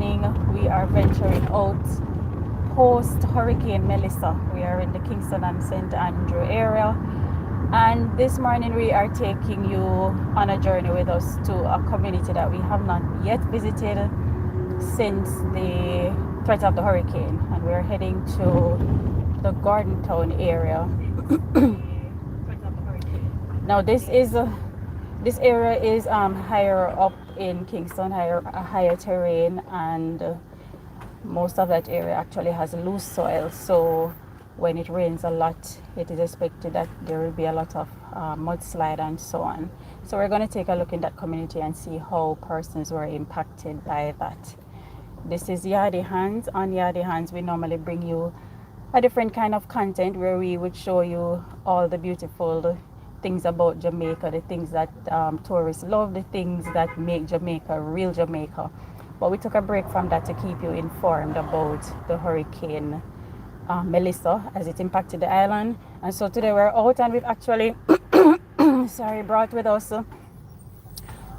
morning we are venturing out post Hurricane Melissa. We are in the Kingston and St. Andrew area, and this morning we are taking you on a journey with us to a community that we have not yet visited since the threat of the hurricane, and we're heading to the Garden Town area. Now this area is higher up in Kingston, higher terrain, and most of that area actually has loose soil, so when it rains a lot it is expected that there will be a lot of mudslide and so on. So we're going to take a look in that community and see how persons were impacted by that. This is Yaadie Hands. On Yaadie Hands we normally bring you a different kind of content where we would show you all the beautiful things about Jamaica, the things that tourists love, the things that make Jamaica real Jamaica. But we took a break from that to keep you informed about the hurricane Melissa as it impacted the island. And so today we're out and we've actually brought with us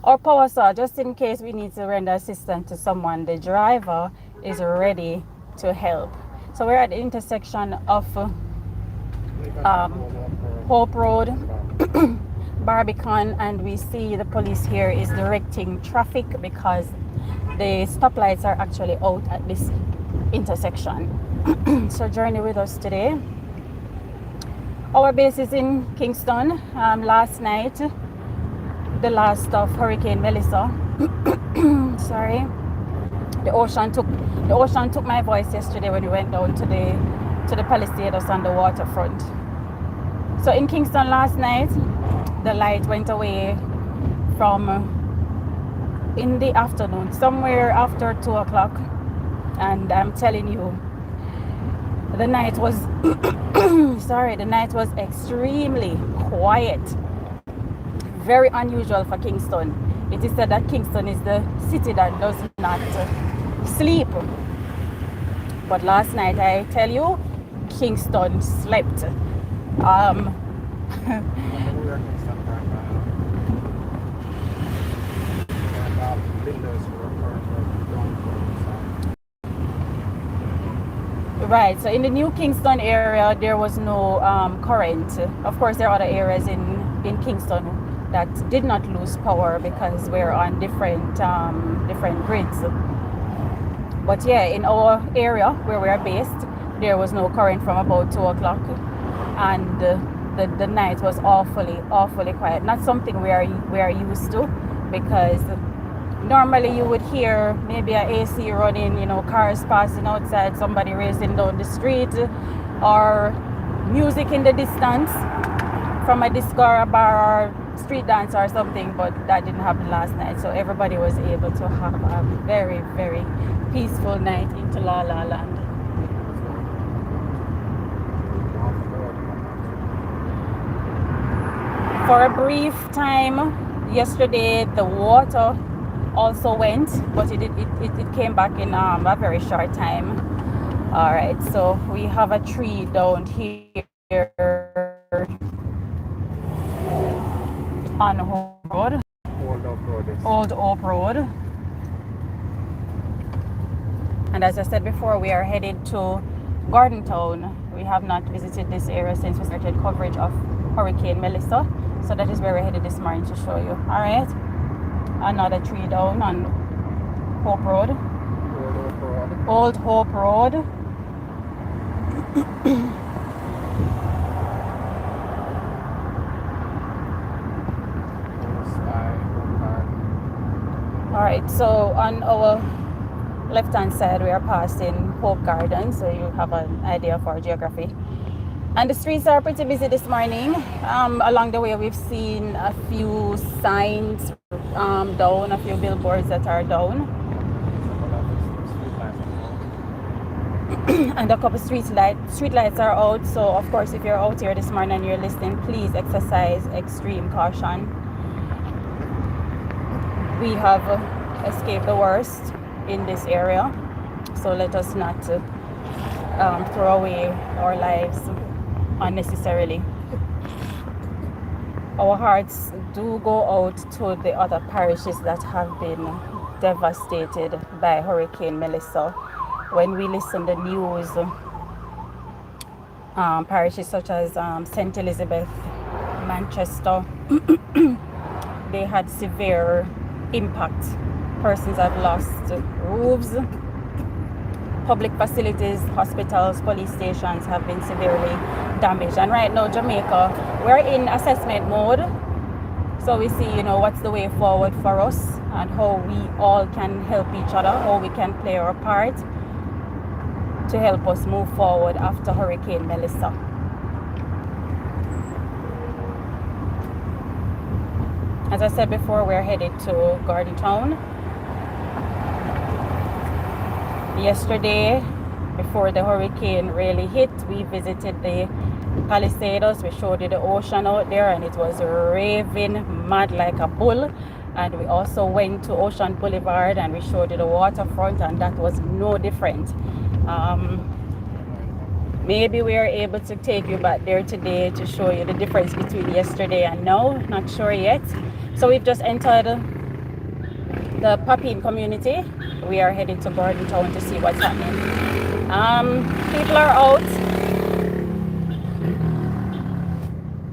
our power saw just in case we need to render assistance to someone. The driver is ready to help. So we're at the intersection of Hope Road, Barbican, and we see the police here is directing traffic because the stoplights are actually out at this intersection. So journey with us today. Our base is in Kingston. Last night, the last of Hurricane Melissa. The ocean took my voice yesterday when we went down to the Palisades on the waterfront. So in Kingston last night, the light went away from in the afternoon, somewhere after 2 o'clock, and I'm telling you, the night was the night was extremely quiet, very unusual for Kingston. It is said that Kingston is the city that does not sleep, but last night I tell you, Kingston slept. Right, so in the New Kingston area there was no current. Of course there are other areas in Kingston that did not lose power because we're on different grids. But yeah, in our area where we are based, there was no current from about 2 o'clock, and the night was awfully quiet. Not something we are used to, because normally you would hear maybe an AC running, cars passing outside, somebody racing down the street, or music in the distance from a disco or a bar or street dance or something, but that didn't happen last night. So everybody was able to have a very, very peaceful night into La La Land. For a brief time yesterday, the water also went, but it came back in a very short time. All right, so we have a tree down here on Hope Road, Old Hope Road. And as I said before, we are headed to Garden Town. We have not visited this area since we started coverage of Hurricane Melissa, so that is where we're headed this morning to show you. All right, another tree down on Hope Road, Old Hope Road. All right, so on our left hand side we are passing Hope Garden, so you have an idea of our geography. And the streets are pretty busy this morning. Along the way we've seen a few signs down, a few billboards that are down, and a couple street lights are out. So of course, if you're out here this morning and you're listening, please exercise extreme caution. We have escaped the worst in this area, so let us not throw away our lives unnecessarily. Our hearts do go out to the other parishes that have been devastated by Hurricane Melissa. When we listen to the news, parishes such as St. Elizabeth, Manchester, they had severe impact. Persons have lost roofs. Public facilities, hospitals, police stations have been severely damaged. And right now, Jamaica, we're in assessment mode. So we see, what's the way forward for us and how we all can help each other, how we can play our part to help us move forward after Hurricane Melissa. As I said before, we're headed to Garden Town. Yesterday, before the hurricane really hit, we visited the Palisados. We showed you the ocean out there, and it was raving mad like a bull. And we also went to Ocean Boulevard and we showed you the waterfront, and that was no different. Maybe we are able to take you back there today to show you the difference between yesterday and now. Not sure yet. So we've just entered the Papine community. We are heading to Garden Town to see what's happening. People are out.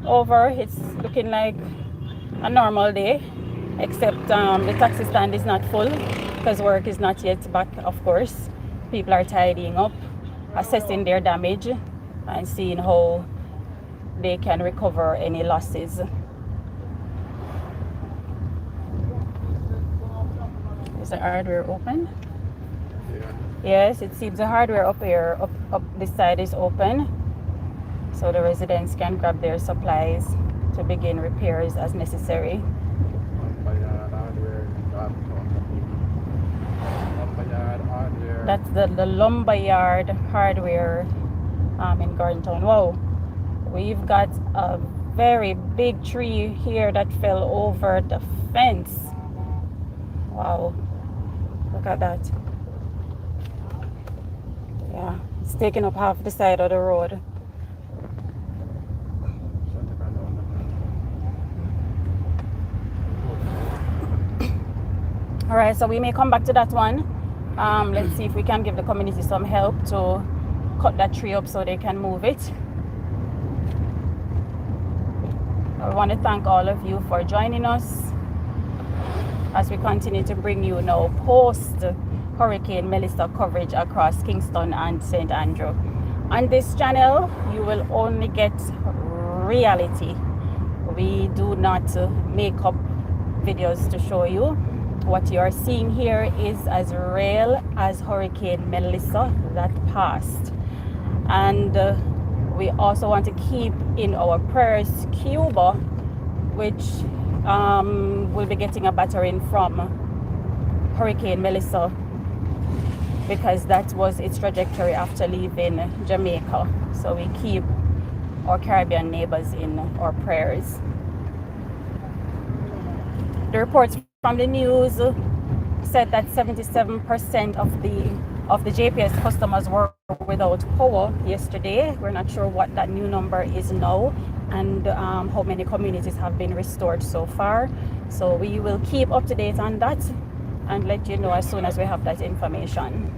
Over, it's looking like a normal day, except the taxi stand is not full because work is not yet back, of course. People are tidying up, assessing their damage and seeing how they can recover any losses. Is the hardware open? Yeah. Yes, it seems the hardware up here, up this side is open. So the residents can grab their supplies to begin repairs as necessary. That's the Lumberyard hardware in Garden Town. Wow, we've got a very big tree here that fell over the fence. Wow, look at that. Yeah, it's taking up half the side of the road. All right, so we may come back to that one. Let's see if we can give the community some help to cut that tree up so they can move it. I want to thank all of you for joining us as we continue to bring you now post Hurricane Melissa coverage across Kingston and St. Andrew. On this channel, you will only get reality. We do not make up videos to show you. What you are seeing here is as real as Hurricane Melissa that passed. And we also want to keep in our prayers Cuba, which will be getting a battering from Hurricane Melissa, because that was its trajectory after leaving Jamaica. So we keep our Caribbean neighbors in our prayers. The reports from the news said that 77% of the JPS customers were without power yesterday. We're not sure what that new number is now and how many communities have been restored so far. So we will keep up to date on that and let you know as soon as we have that information.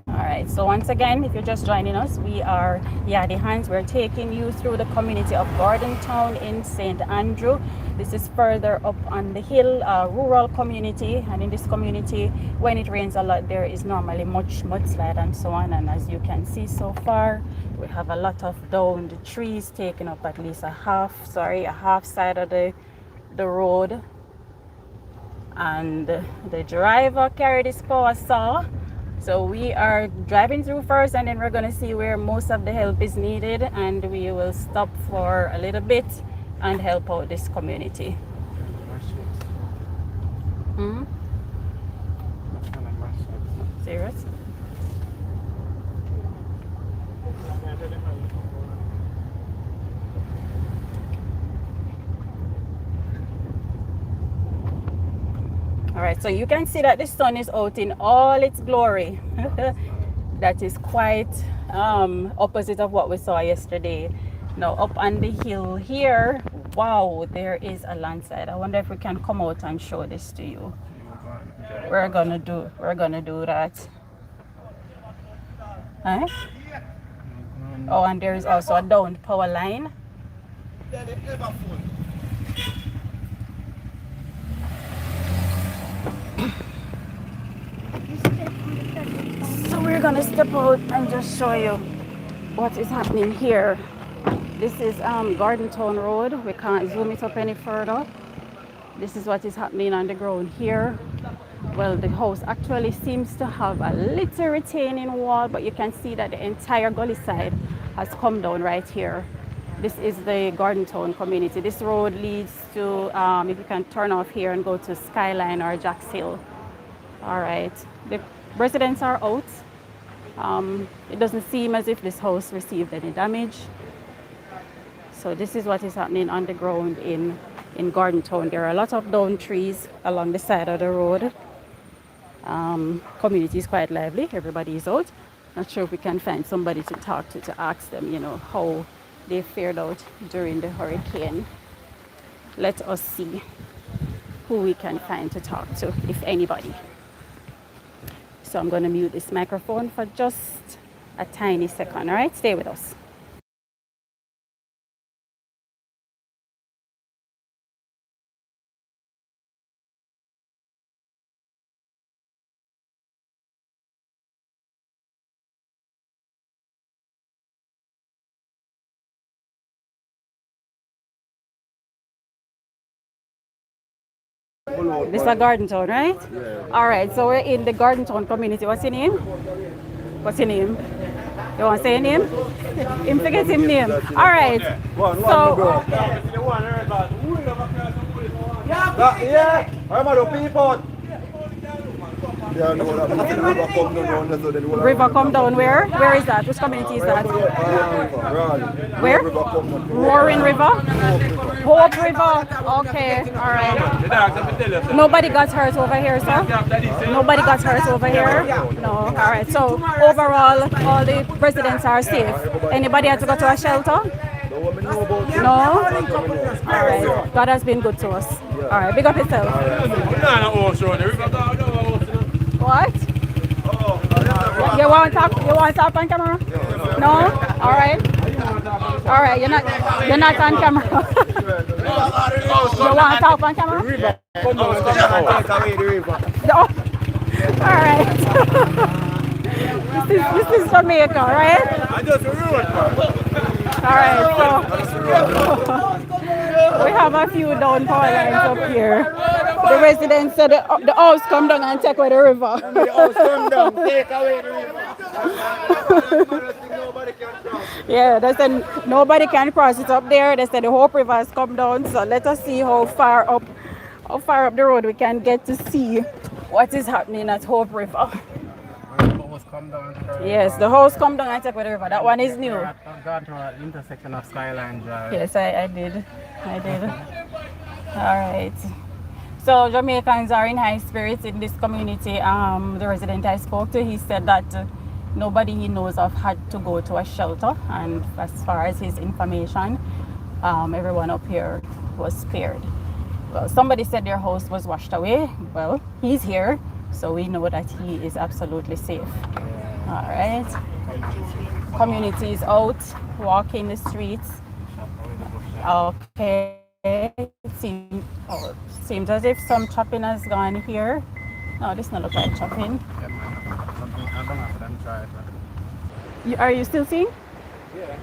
Alright, so once again, if you're just joining us, we are Yaadie Hands. We're taking you through the community of Garden Town in St. Andrew. This is further up on the hill, a rural community, and in this community, when it rains a lot, there is normally much mudslide and so on. And as you can see so far, we have a lot of downed trees taking up at least a half side of the road. And the driver carried his power saw. So we are driving through first, and then we're going to see where most of the help is needed, and we will stop for a little bit and help out this community. Serious? All right, so you can see that the sun is out in all its glory. That is quite opposite of what we saw yesterday. Now up on the hill here, Wow, there is a landslide. I wonder if we can come out and show this to you. We're gonna do that. Huh? Oh, and there is also a downed power line. So we're gonna step out and just show you what is happening here. This is Garden Town Road. We can't zoom it up any further. This is what is happening on the ground here. Well, the house actually seems to have a little retaining wall, but you can see that the entire gully side has come down right here. This is the Garden Town community. This road leads to, if you can turn off here and go to Skyline or Jacks Hill. All right, the residents are out. It doesn't seem as if this house received any damage. So this is what is happening on the ground in Garden Town. There are a lot of down trees along the side of the road. Community is quite lively. Everybody is out. Not sure if we can find somebody to talk to ask them, how they fared out during the hurricane. Let us see who we can find to talk to, if anybody. So I'm going to mute this microphone for just a tiny second. All right, stay with us. This is a Garden Town, right? Yeah. All right, so we're in the Garden Town community. What's your name? What's your name? You want to say your name? Him forget his name. All right. So. Yeah, I'm a people. River come down where? Where is that? Which community is that? Where? Roaring River? Hope River. Okay, all right. Nobody got hurt over here, sir? Nobody got hurt over here? No, all right. So overall, all the residents are safe. Anybody had to go to a shelter? No? All right. God has been good to us. All right, big up yourself. What? You want to talk on camera? No? All right. All right, you're not on camera. You want to talk on camera? No. All right. This is Jamaica, right? All right, so we have a few down power lines up here. The residents said the house come down and take away the river. The house come down, take away the river. Yeah, they said nobody can cross it up there. They said the Hope River has come down. So let us see how far up the road we can get to see what is happening at Hope River. Yes, the house come down and take away the river. That one is new. I've gone to an intersection of Skyline Drive. Yes, I did. All right. So Jamaicans are in high spirits in this community. The resident I spoke to, he said that nobody he knows of had to go to a shelter, and as far as his information, everyone up here was spared. Well, somebody said their house was washed away. Well, he's here, so we know that he is absolutely safe. All right. Community is out, walking the streets. Okay. It seems as if some chopping has gone here. No, this doesn't look like chopping. Are you still seeing? Yeah.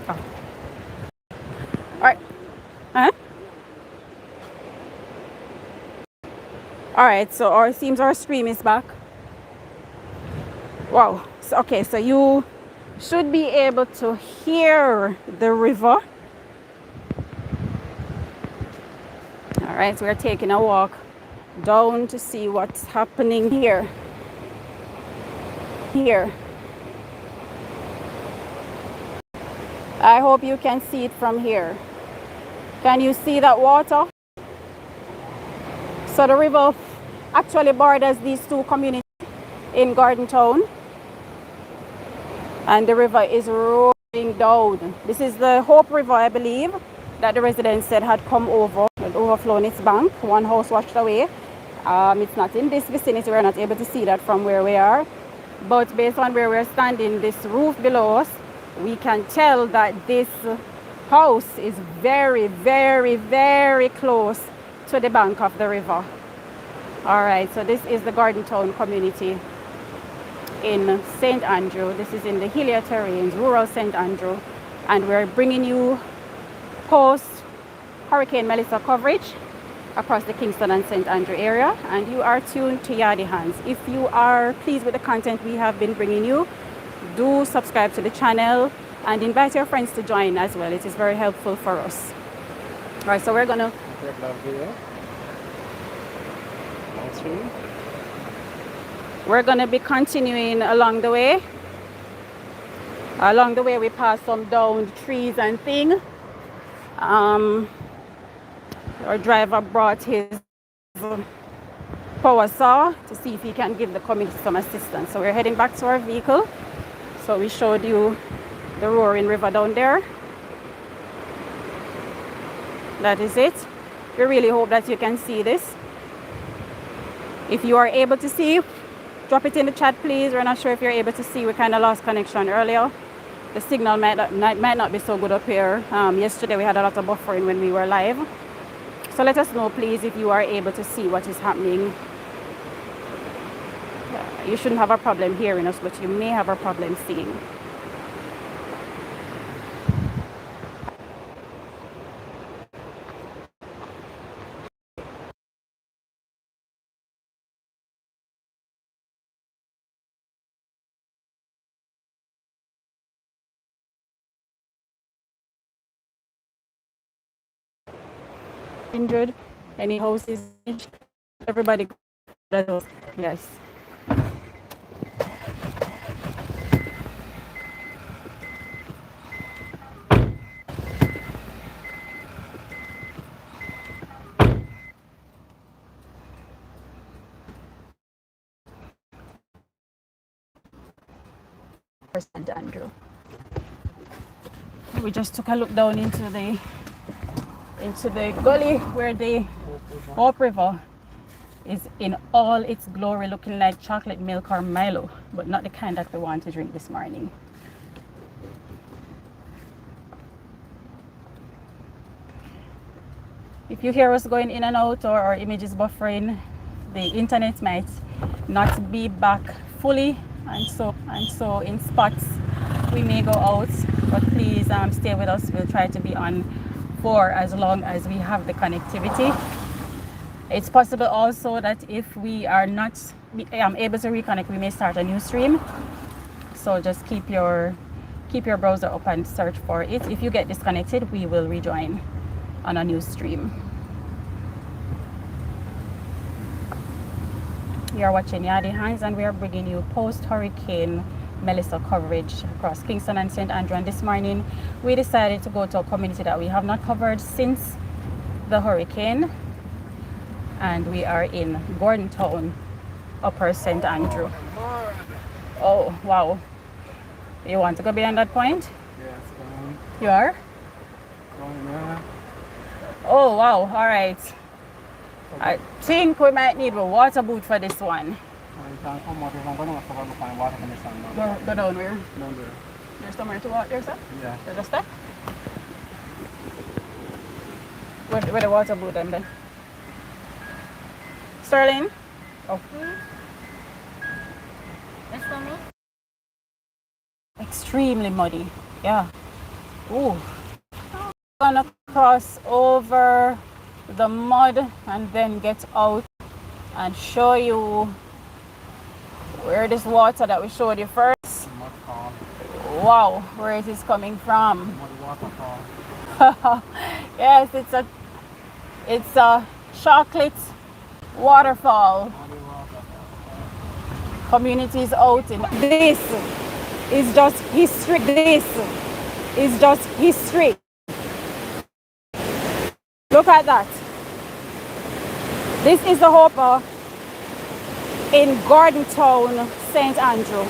Oh. All right. Huh? All right. So it seems our stream is back. Wow. So, okay. So you should be able to hear the river. All right, so we're taking a walk down to see what's happening here. I hope you can see it from here. Can you see that water? So the river actually borders these two communities in Garden Town. and the river is rolling down. This is the Hope River, I believe, that the residents said had come over and overflown its bank. One house washed away. It's not in this vicinity. We're not able to see that from where we are. But based on where we're standing, this roof below us, we can tell that this house is very, very, very close to the bank of the river. All right, so this is the Garden Town community in St. Andrew. This is in the hillier terrains, rural St. Andrew, and we're bringing you post Hurricane Melissa coverage across the Kingston and St. Andrew area, and you are tuned to Yaadie Hands. If you are pleased with the content we have been bringing you, do subscribe to the channel and invite your friends to join as well. It is very helpful for us. All right, so we're gonna be continuing along the way. Along the way, we pass some downed trees and things. Our driver brought his power saw to see if he can give the community some assistance. So we're heading back to our vehicle. So we showed you the roaring river down there. That is it. We really hope that you can see this. If you are able to see, drop it in the chat, please. We're not sure if you're able to see. We kind of lost connection earlier. The signal might not be so good up here. Yesterday we had a lot of buffering when we were live. So let us know, please, if you are able to see what is happening. You shouldn't have a problem hearing us, but you may have a problem seeing. Injured? Any houses? Everybody? Yes. St. Andrew. We just took a look down into the gully where the Hope River is in all its glory, looking like chocolate milk or Milo, but not the kind that we want to drink this morning. If you hear us going in and out or our images buffering, the internet might not be back fully, and so in spots we may go out, but please stay with us. We'll try to be on for as long as we have the connectivity. It's possible also that if we are not able to reconnect, we may start a new stream. So just keep your browser up and search for it. If you get disconnected, we will rejoin on a new stream. You are watching Yaadie Hands, and we are bringing you post-Hurricane Melissa coverage across Kingston and St. Andrew. And this morning we decided to go to a community that we have not covered since the hurricane, and we are in Gordon Town, Upper St. Andrew. Oh wow, you want to go beyond that point? Yes. You are? Oh wow, all right. I think we might need a water boot for this one. Go down where? Down there. There's somewhere to walk there, sir? Yeah. There's a step? Where the water boot then? Sterling? Oh. It's for me? Extremely muddy. Yeah. Ooh. Gonna cross over the mud and then get out and show you where this water that we showed you first. Wow, where it is coming from. Yes, it's a chocolate waterfall. Communities out in this is just history. This is just history. Look at that. This is the Hope in Gordon Town, St. Andrew.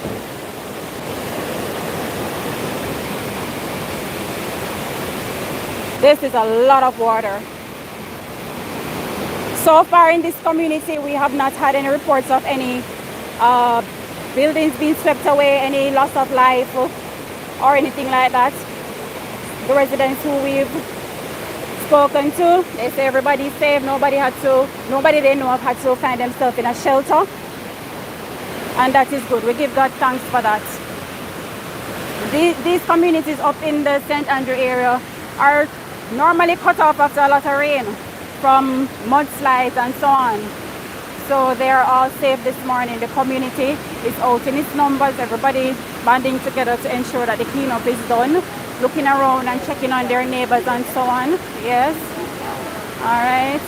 This is a lot of water. So far in this community, we have not had any reports of any buildings being swept away, any loss of life or anything like that. The residents who we've spoken to, they say everybody's safe. Nobody they know of had to find themselves in a shelter. And that is good. We give God thanks for that. These communities up in the St. Andrew area are normally cut off after a lot of rain from mudslides and so on. So they are all safe this morning. The community is out in its numbers. Everybody banding together to ensure that the cleanup is done. Looking around and checking on their neighbors and so on. Yes. All right.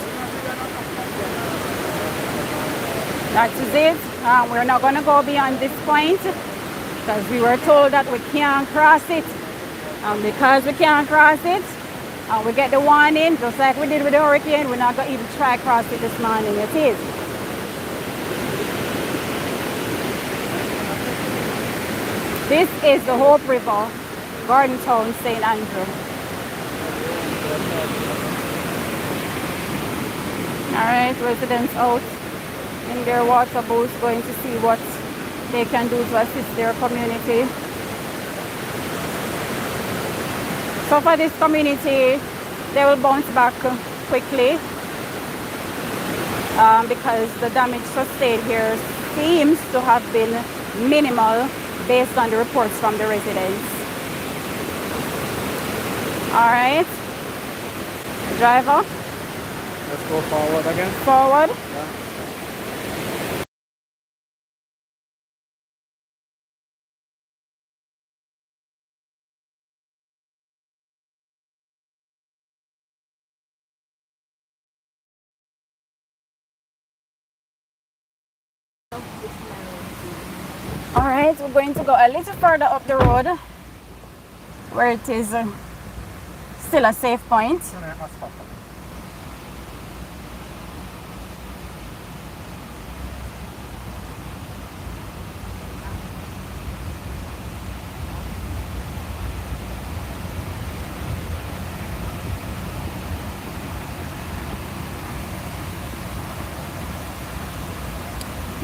That is it. We're not going to go beyond this point because we were told that we can't cross it. And because we can't cross it, and we get the warning, just like we did with the hurricane, we're not going to even try to cross it this morning. It is. This is the Hope River, Garden Town, St. Andrew. Alright, residents out in their water boats going to see what they can do to assist their community. So for this community, they will bounce back quickly because the damage sustained here seems to have been minimal based on the reports from the residents. All right, driver. Let's go forward again. Forward. Yeah. All right, we're going to go a little further up the road where it is still a safe point.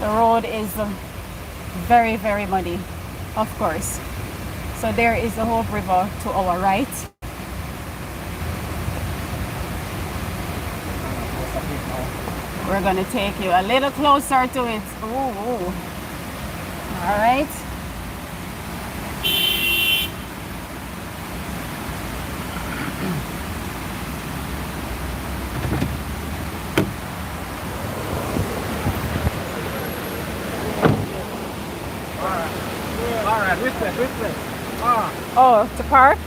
The road is very, very muddy, of course. So there is the Hope River to our right. We're going to take you a little closer to it. Ooh. All right. Alright, which way? Oh, to park?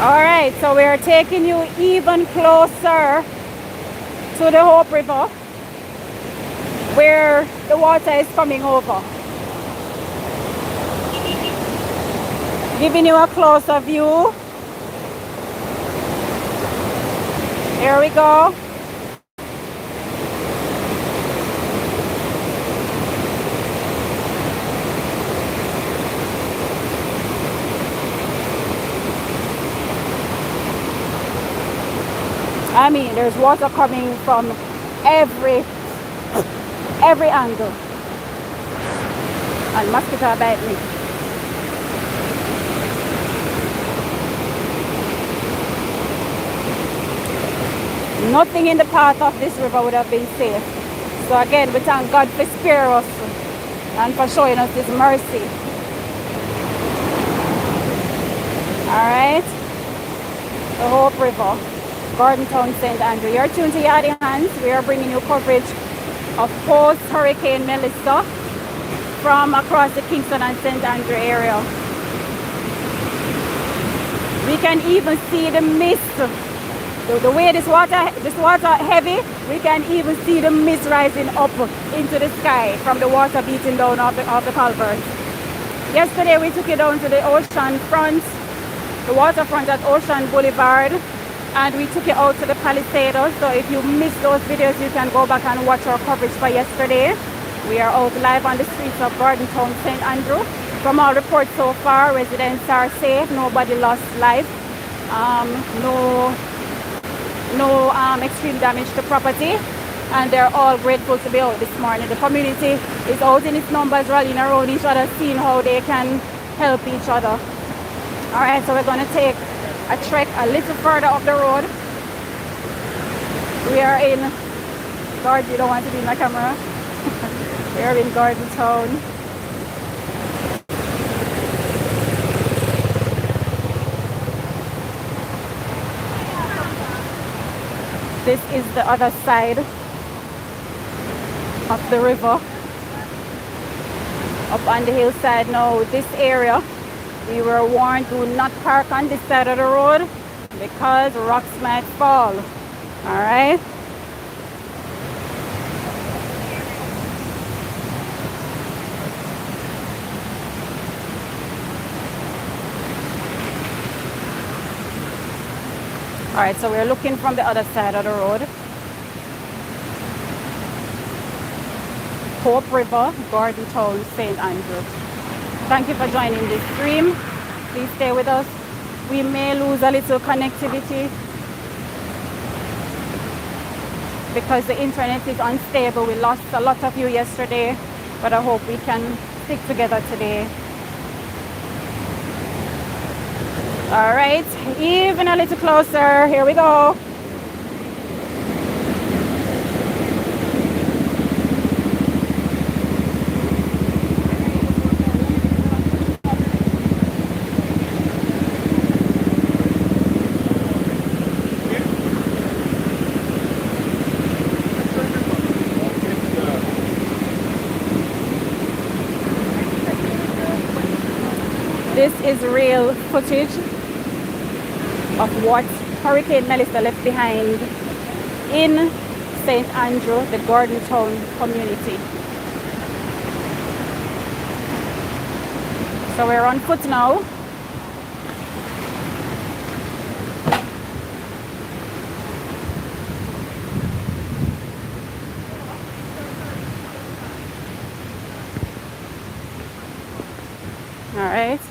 All right, so we are taking you even closer to the Hope River, where the water is coming over. Giving you a closer view. Here we go. I mean, there's water coming from every angle. And mosquito bite me. Nothing in the path of this river would have been safe. So again, we thank God for sparing us and for showing us His mercy. Alright. The Hope River, Garden Town, St. Andrew. You're tuned to Yaadie Hands. We are bringing you coverage of post-Hurricane Melissa from across the Kingston and St. Andrew area. We can even see the mist. The way this water heavy, we can even see the mist rising up into the sky from the water beating down off the culverts. Yesterday we took it down to the ocean front the waterfront at Ocean Boulevard, and we took you out to the Palisados. So if you missed those videos, you can go back and watch our coverage for yesterday. We are out live on the streets of Garden Town, St. Andrew. From all reports so far, residents are safe, nobody lost life, no extreme damage to property, and they're all grateful to be out this morning. The community is out in its numbers, rallying around each other, seeing how they can help each other. All right, so we're going to take a trek a little further up the road. We are in Garden. You don't want to be in my camera. We are in Garden Town. This is the other side of the river, up on the hillside. Now this area, we were warned, do not park on this side of the road because rocks might fall. All right. All right, so we're looking from the other side of the road. Hope River, Garden Town, St. Andrew. Thank you for joining this stream. Please stay with us. We may lose a little connectivity because the internet is unstable. We lost a lot of you yesterday, but I hope we can stick together today. All right, even a little closer. Here we go. This is real footage of what Hurricane Melissa left behind in St. Andrew, the Garden Town community. So we're on foot now. All right,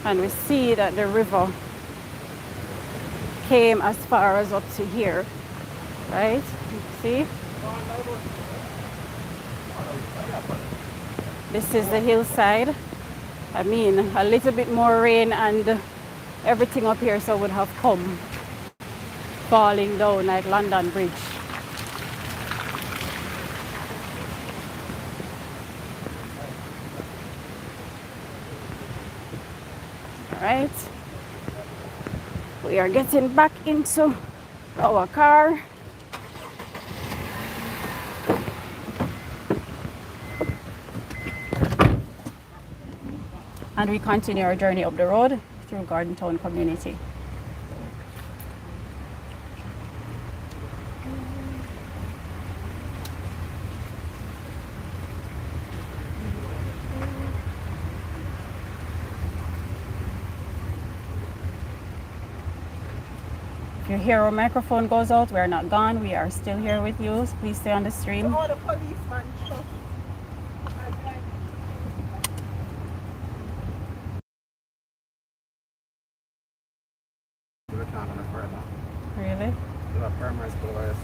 and we see that the river came as far as up to here, right? See? This is the hillside. I mean, a little bit more rain and everything up here so would have come falling down like London Bridge. All right. We are getting back into our car. And we continue our journey up the road through Garden Town community. If you hear our microphone goes out, we are not gone. We are still here with you. Please stay on the stream. Oh, the policeman shot. Really? Primary school,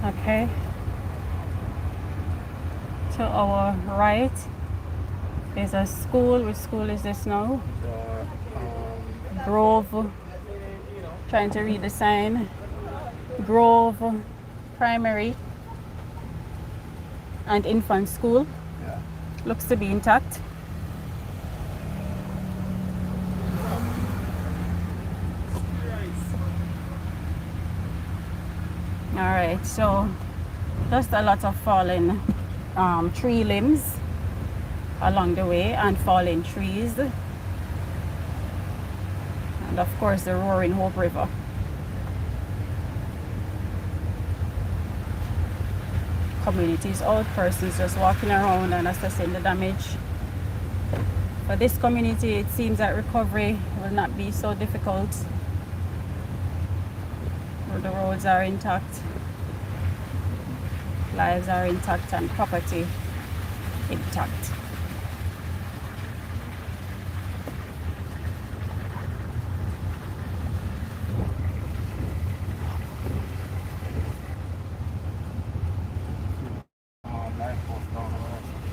Okay. To our right is a school. Which school is this now? Grove. Trying to read the sign. Grove Primary and Infant School. Yeah. Looks to be intact. All right, so just a lot of fallen tree limbs along the way and fallen trees. And of course the roaring Hope River. Communities out, persons just walking around and assessing the damage For this community, it seems that recovery will not be so difficult. The roads are intact, lives are intact, and property intact.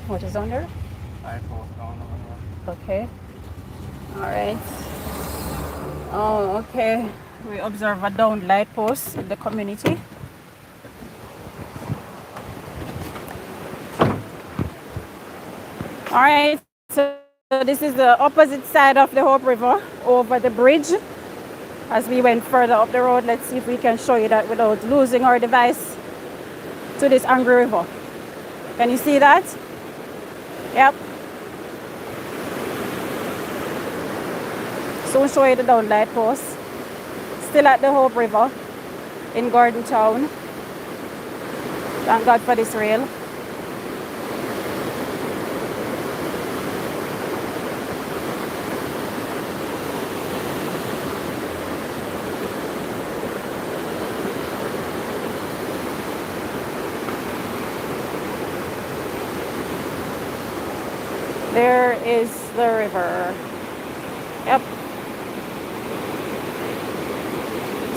What is on there? Okay. All right. Oh, okay. We observe a downed light post in the community. All right. So this is the opposite side of the Hope River over the bridge. As we went further up the road, let's see if we can show you that without losing our device to this angry river. Can you see that? Yep. Soon show you the down light post. Still at the Hope River in Gordon Town. Thank God for this rail. There is the river. Yep.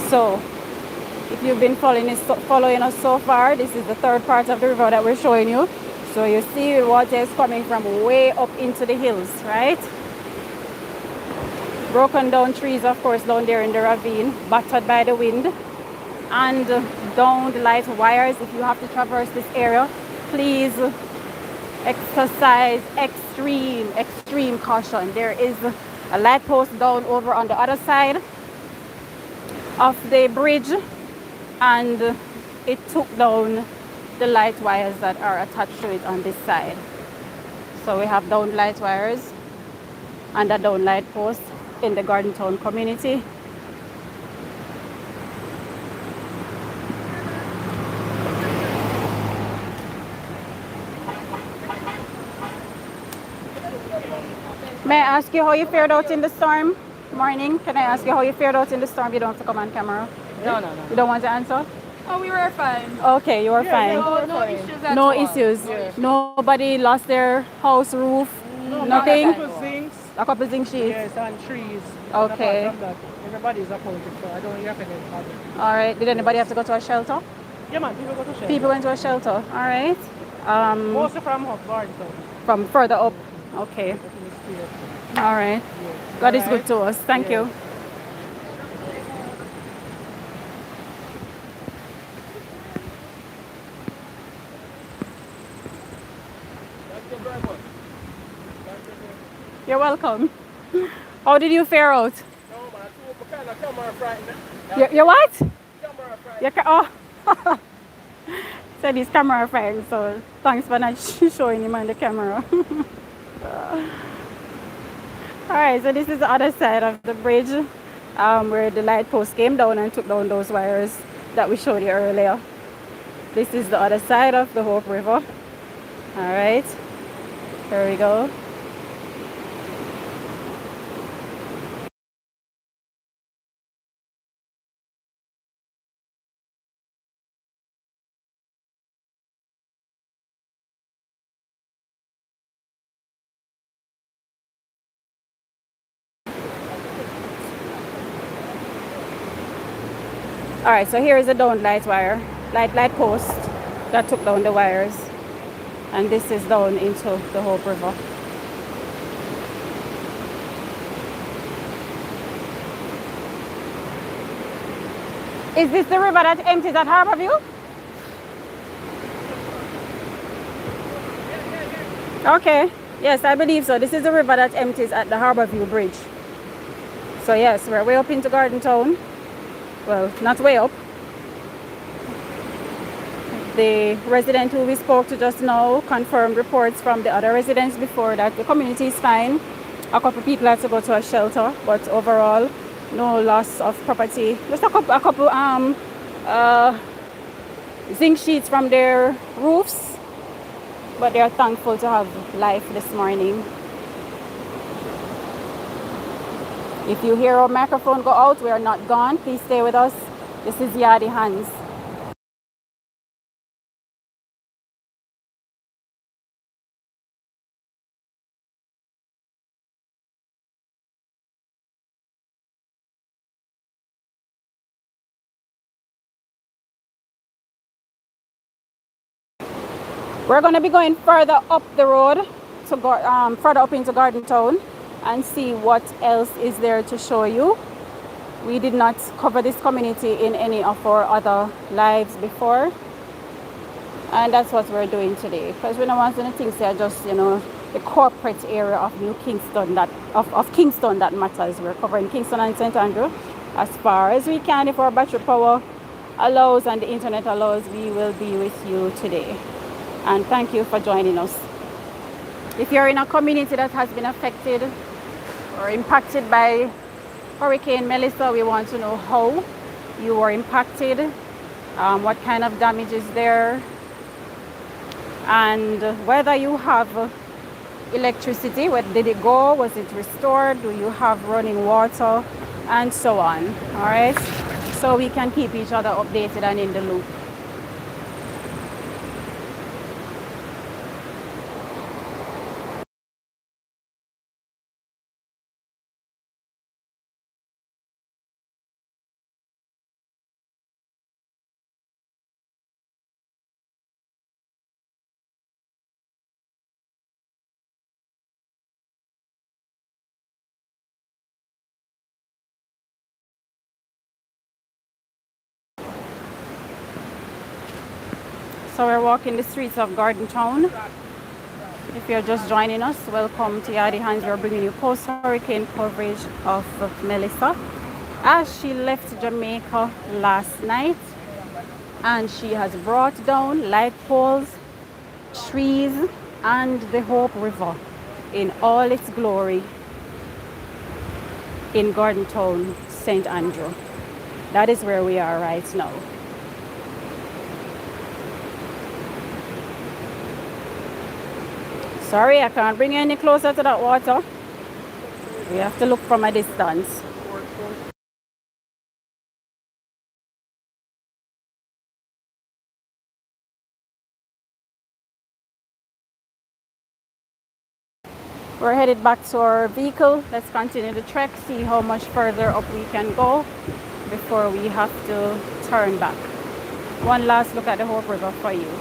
So, if you've been following us so far, this is the third part of the river that we're showing you. So you see the water is coming from way up into the hills, right? Broken down trees, of course, down there in the ravine, battered by the wind, and downed light wires. If you have to traverse this area, please exercise extreme caution. There is a light post down over on the other side of the bridge, and it took down the light wires that are attached to it on this side. So we have down light wires and a down light post in the Garden Town community. May I ask you how you fared out in the storm? Morning. Can I ask you how you fared out in the storm? You don't have to come on camera. No. You don't want to answer? Oh, we were fine. Okay, you were fine. No issues at No all. issues. Yeah. Nobody lost their house roof. Nothing. A couple zinc sheets. Yes, and trees. Okay. And apart from that, everybody's accounted for. I don't think you have any problem. All right. Did anybody have to go to a shelter? Yeah, man, people go to shelter. People went to a shelter. All right. Mostly from Garden Town. From further up. Okay. All right. God is good to us. Thank you. You're welcome. How did you fare out? No, man, I'm kind of camera frightened. You what? Camera frightened. Oh. Said he's camera friend, so thanks for not showing him on the camera. Alright, so this is the other side of the bridge where the light post came down and took down those wires that we showed you earlier. This is the other side of the Hope River. Alright, here we go. All right, so here is a down light wire, light post that took down the wires, and this is down into the Hope River. Is this the river that empties at Harborview? Okay, yes, I believe so. This is the river that empties at the Harborview Bridge. So yes, we're way up into Garden Town. Well, not way up. The resident who we spoke to just now confirmed reports from the other residents before that the community is fine. A couple people had to go to a shelter, but overall, no loss of property. Just a couple zinc sheets from their roofs, but they are thankful to have life this morning. If you hear our microphone go out, we are not gone. Please stay with us. This is Yaadie Hands. We're going to be going further up the road to go further up into Garden Town and see what else is there to show you. We did not cover this community in any of our other lives before, and that's what we're doing today, because we don't want to think they're just, you know, the corporate area of New Kingston that of Kingston that matters. We're covering Kingston and St. Andrew as far as we can. If our battery power allows and the internet allows, we will be with you today. And thank you for joining us. If you're in a community that has been affected or impacted by Hurricane Melissa, we want to know how you were impacted, what kind of damage is there, and whether you have electricity. Where did it go? Was it restored? Do you have running water? And so on. All right, so we can keep each other updated and in the loop. So we're walking the streets of Garden Town. If you're just joining us, welcome to Yaadie Hands. We're bringing you post-hurricane coverage of Melissa, as she left Jamaica last night, and she has brought down light poles, trees, and the Hope River in all its glory in Garden Town, St. Andrew. That is where we are right now. Sorry, I can't bring you any closer to that water. We have to look from a distance. We're headed back to our vehicle. Let's continue the trek, see how much further up we can go before we have to turn back. One last look at the Hope River for you.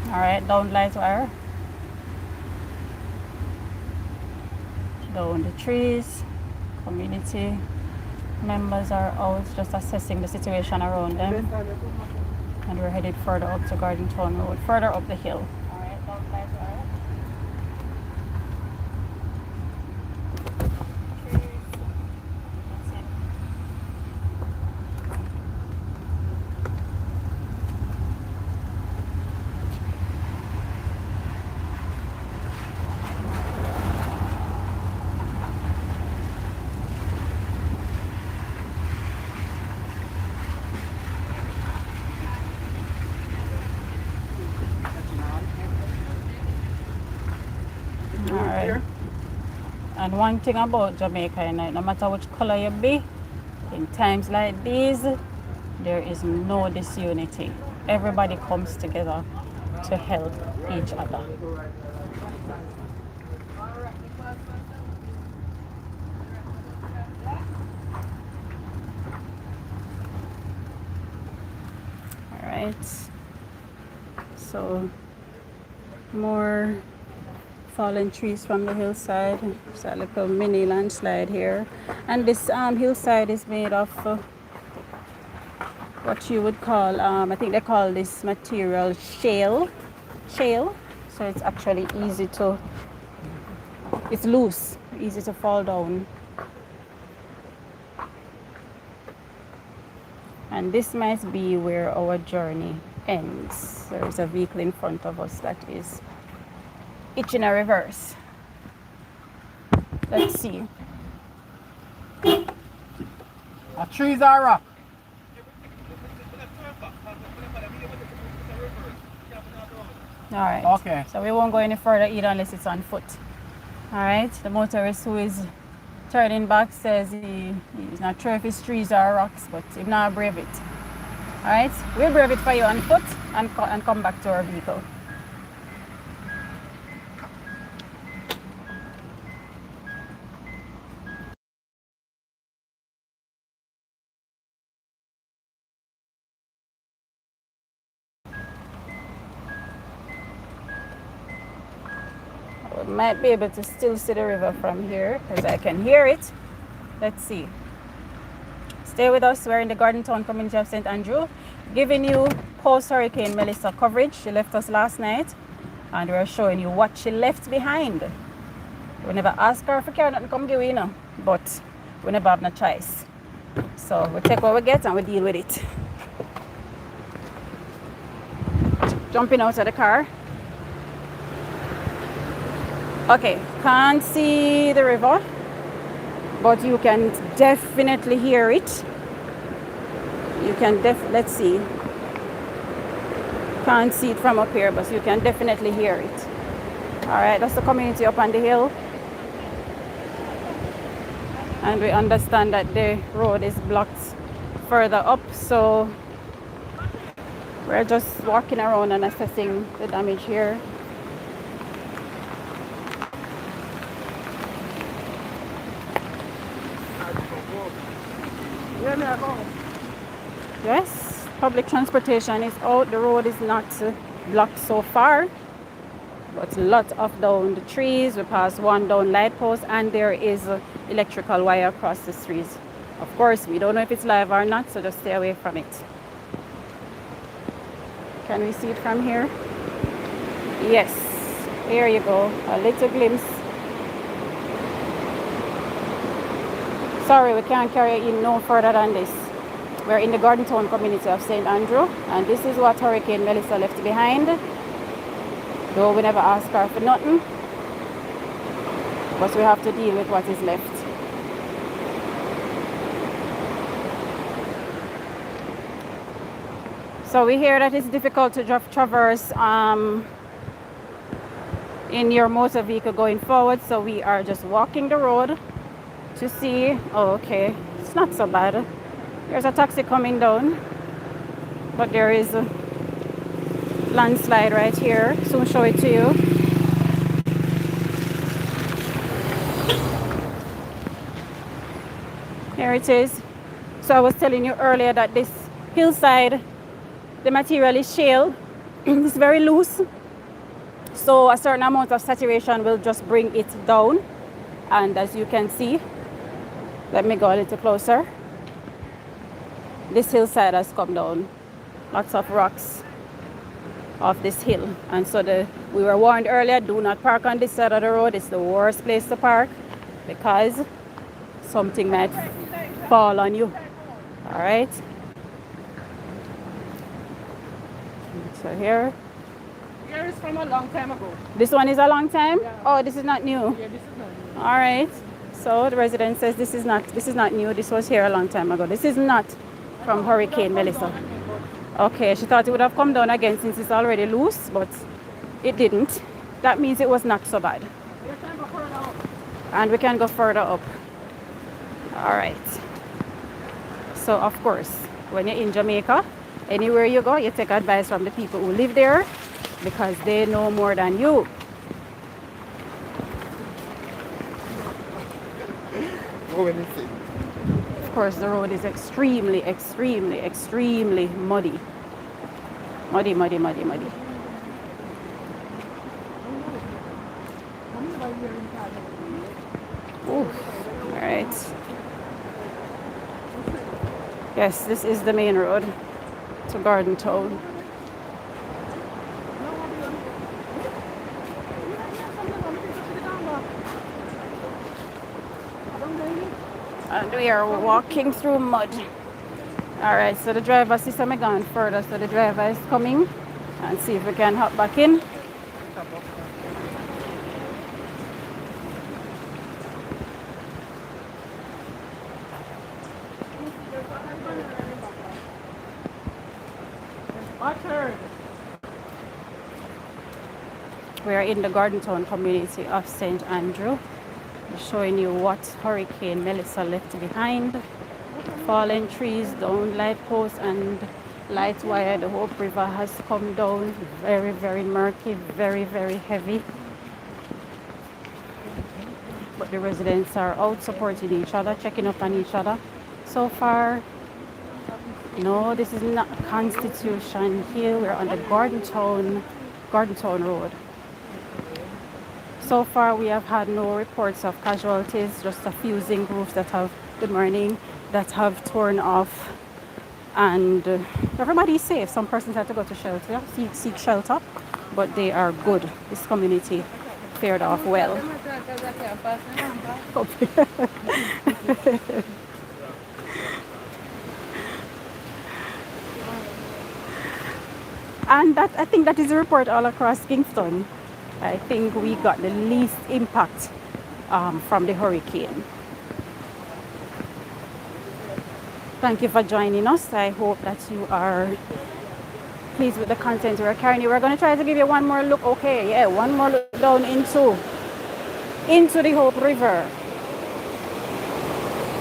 All right, down light wire, down the trees. Community members are out just assessing the situation around them, and we're headed further up to Garden Town Road, further up the hill. All right, down light wire. And one thing about Jamaica, no matter which color you be, in times like these, there is no disunity. Everybody comes together to help each other. All right. So more fallen trees from the hillside. There's a little mini landslide here, and this hillside is made of what you would call I think they call this material shale. So it's actually easy to, it's loose, easy to fall down. And this might be where our journey ends. There is a vehicle in front of us that is itching a reverse. Let's see. A trees are rock. All right. Okay. So we won't go any further either unless it's on foot. All right. The motorist who is turning back says he's not sure if it's trees or rocks, but he's not brave it. All right. We'll brave it for you on foot and come back to our vehicle. We might be able to still see the river from here because I can hear it. Let's see. Stay with us. We're in the Garden Town community of St. Andrew, giving you post-Hurricane Melissa coverage. She left us last night and we're showing you what she left behind. We never ask her if we carry nothing come give you, you know, but we never have no choice. So we take what we get and we deal with it. Jumping out of the car. Okay, can't see the river, but you can definitely hear it. You can let's see. Can't see it from up here, but you can definitely hear it. All right, that's the community up on the hill. And we understand that the road is blocked further up, so we're just walking around and assessing the damage here. Yes, public transportation is out. The road is not blocked so far, but a lot of down the trees. We passed one down light post and there is electrical wire across the trees. Of course, we don't know if it's live or not, so just stay away from it. Can we see it from here? Yes, here you go, a little glimpse. Sorry, we can't carry it in no further than this. We're in the Garden Town community of St. Andrew, and this is what Hurricane Melissa left behind. Though we never ask her for nothing, but we have to deal with what is left. So we hear that it's difficult to traverse in your motor vehicle going forward, so we are just walking the road to see. Oh, okay, it's not so bad. There's a taxi coming down, but there is a landslide right here. Soon show it to you. Here it is. So I was telling you earlier that this hillside, the material is shale. It's very loose, so a certain amount of saturation will just bring it down. And as you can see, let me go a little closer. This hillside has come down. Lots of rocks off this hill. And so we were warned earlier, do not park on this side of the road. It's the worst place to park because something might fall on you. All right. So here. Here is from a long time ago. This one is a long time? Yeah. Oh, this is not new. Yeah, this is not new. All right. So the resident says this is not new. This was here a long time ago. This is not from Hurricane Melissa. Okay, she thought it would have come down again since it's already loose, but it didn't. That means it was not so bad. And we can go further up. All right. So of course, when you're in Jamaica, anywhere you go, you take advice from the people who live there because they know more than you. Of course, the road is extremely, extremely, extremely muddy. Muddy, muddy, muddy, muddy. Ooh, all right. Yes, this is the main road to Garden Town. And we are walking through mud. Alright, so the driver system is gone further, so the driver is coming and see if we can hop back in. We are in the Garden Town community of St. Andrew, showing you what Hurricane Melissa left behind. Fallen trees, down light posts and light wire. The Hope River has come down. Very, very murky, very, very heavy. But the residents are out supporting each other, checking up on each other. So far, no, this is not Constitution Hill. We're on the Garden Town Road. So far, we have had no reports of casualties, just a few zinc roofs that have, good morning, that have torn off. And everybody is safe. Some persons had to go to shelter, seek shelter, but they are good. This community fared off well. And that, I think that is a report all across Kingston. I think we got the least impact from the hurricane. Thank you for joining us. I hope that you are pleased with the content we're carrying. We're going to try to give you one more look. Okay, yeah, one more look down into the Hope River.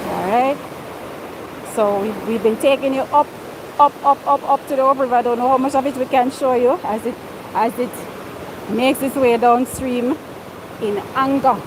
All right. So we've been taking you up to the Hope River. I don't know how much of it we can show you as it makes its way downstream in anger.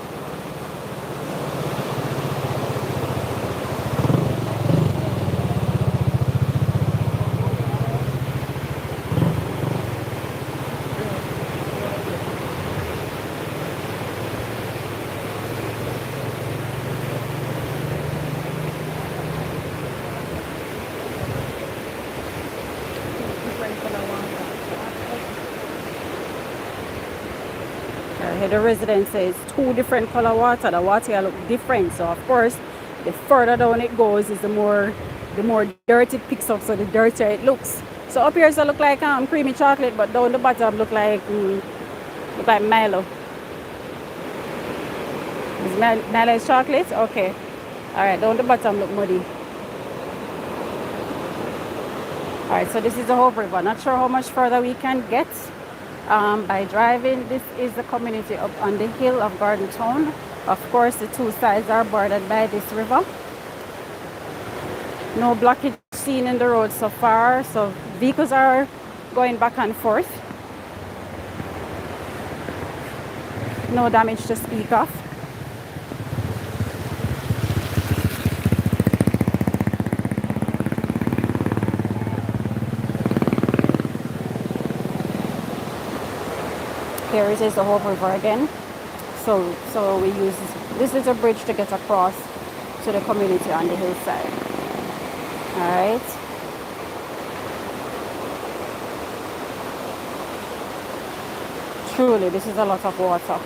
The resident says two different color water. The water look different, so of course the further down it goes is the more dirt it picks up, so the dirtier it looks. So up here it look like creamy chocolate, but down the bottom look like Milo. Is Milo is chocolate? Okay. Alright, down the bottom look muddy. Alright, so this is the Hope River. Not sure how much further we can get by driving. This is the community up on the hill of Garden Town. Of course, the two sides are bordered by this river. No blockage seen in the road so far, so vehicles are going back and forth. No damage to speak of. Here it is, the Hope River again. So we use this is a bridge to get across to the community on the hillside. All right. Truly, this is a lot of water.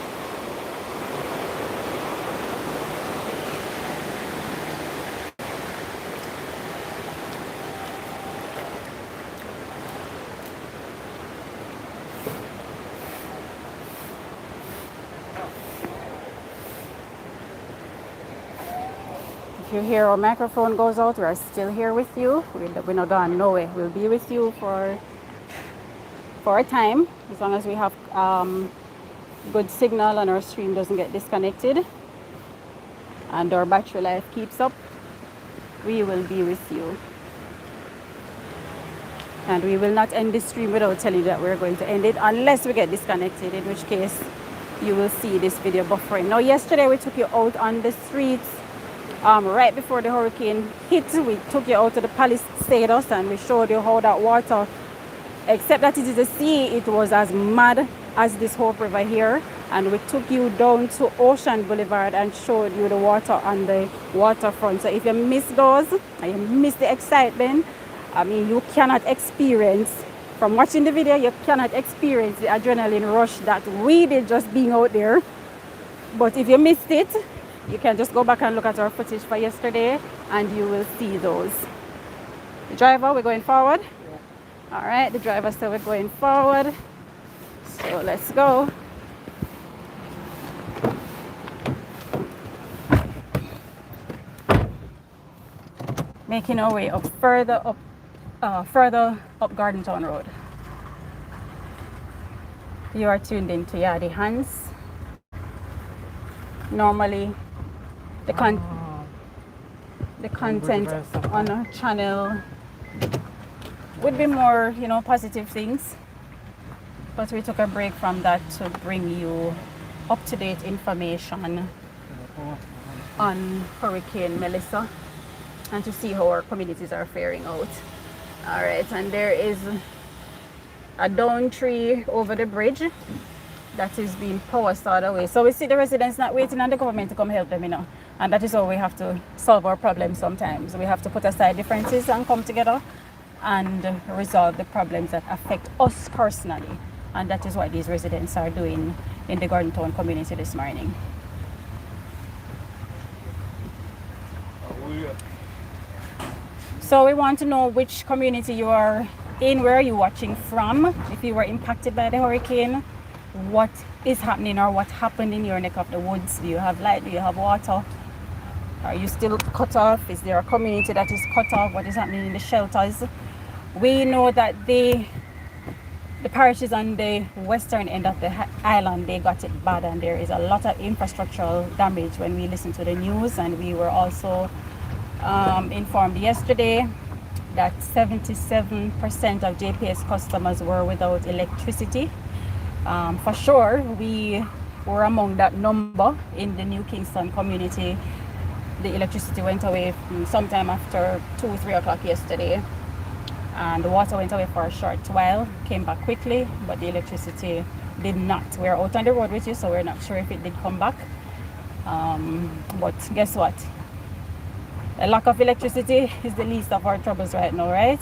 If you hear our microphone goes out, we are still here with you. We're not gone nowhere. We'll be with you for a time, as long as we have good signal and our stream doesn't get disconnected and our battery life keeps up. We will be with you. And we will not end this stream without telling you that we're going to end it unless we get disconnected, in which case you will see this video buffering. Now, yesterday we took you out on the streets right before the hurricane hit. We took you out to the Palisades and we showed you how that water, except that it is a sea, it was as mad as this Hope River here. And we took you down to Ocean Boulevard and showed you the water on the waterfront. So if you miss those and you miss the excitement, I mean, you cannot experience, from watching the video, you cannot experience the adrenaline rush that we did just being out there. But if you missed it, You can just go back and look at our footage for yesterday and you will see those. The driver, we're going forward. All right, the driver said we're going forward. So let's go. Making our way up further up Gardentown Road. You are tuned into Yaadie Hands. Normally, the content on our channel would be more, positive things. But we took a break from that to bring you up-to-date information on Hurricane Melissa and to see how our communities are faring out. All right, and there is a down tree over the bridge that is being power sawed away. So we see the residents not waiting on the government to come help them, and that is how we have to solve our problems sometimes. We have to put aside differences and come together and resolve the problems that affect us personally. And that is what these residents are doing in the Gardentown community this morning. So we want to know which community you are in, where are you watching from, if you were impacted by the hurricane, what is happening or what happened in your neck of the woods. Do you have light? Do you have water? Are you still cut off? Is there a community that is cut off? What is happening in the shelters? We know that the parishes on the western end of the island, they got it bad, and there is a lot of infrastructural damage when we listen to the news. And we were also informed yesterday that 77% of JPS customers were without electricity. For sure, we were among that number in the New Kingston community. The electricity went away sometime after 2-3 o'clock yesterday, and the water went away for a short while, came back quickly, but the electricity did not. We're out on the road with you, so we're not sure if it did come back. But guess what? A lack of electricity is the least of our troubles right now, right?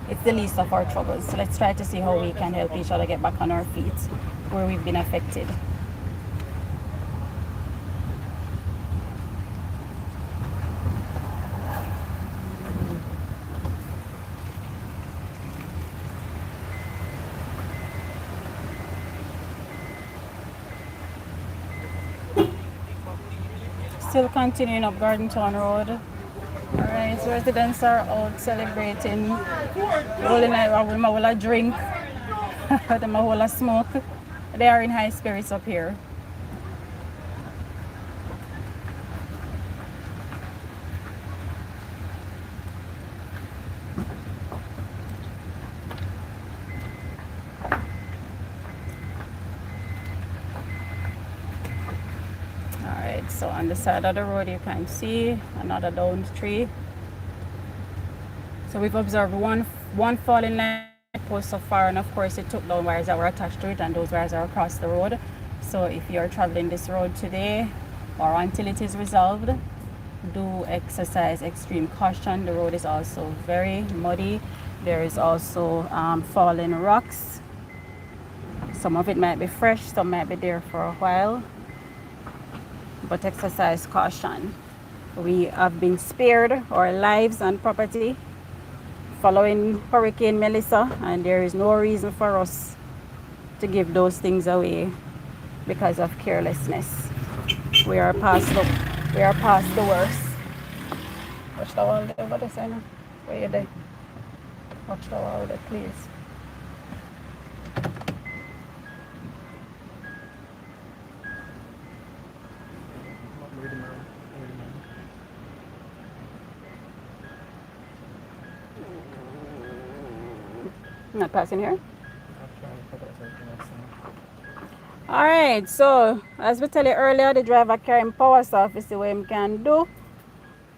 It's the least of our troubles. So let's try to see how we can help each other get back on our feet where we've been affected. Still continuing up Gardentown Road. Alright, so residents are out celebrating. Holy night with my drink, with my whole smoke. They are in high spirits up here. So on the side of the road you can see another downed tree. So we've observed one fallen light post so far, and of course it took down wires that were attached to it, and those wires are across the road. So if you're traveling this road today or until it is resolved, do exercise extreme caution. The road is also very muddy. There is also fallen rocks. Some of it might be fresh, some might be there for a while. But exercise caution. We have been spared our lives and property following Hurricane Melissa, and there is no reason for us to give those things away because of carelessness. We are past the worst. Watch the wall there, what is it? Where you there? Watch the wall there, please. Not passing here. Alright, so as we tell you earlier, the driver carrying power stuff is the way we can do.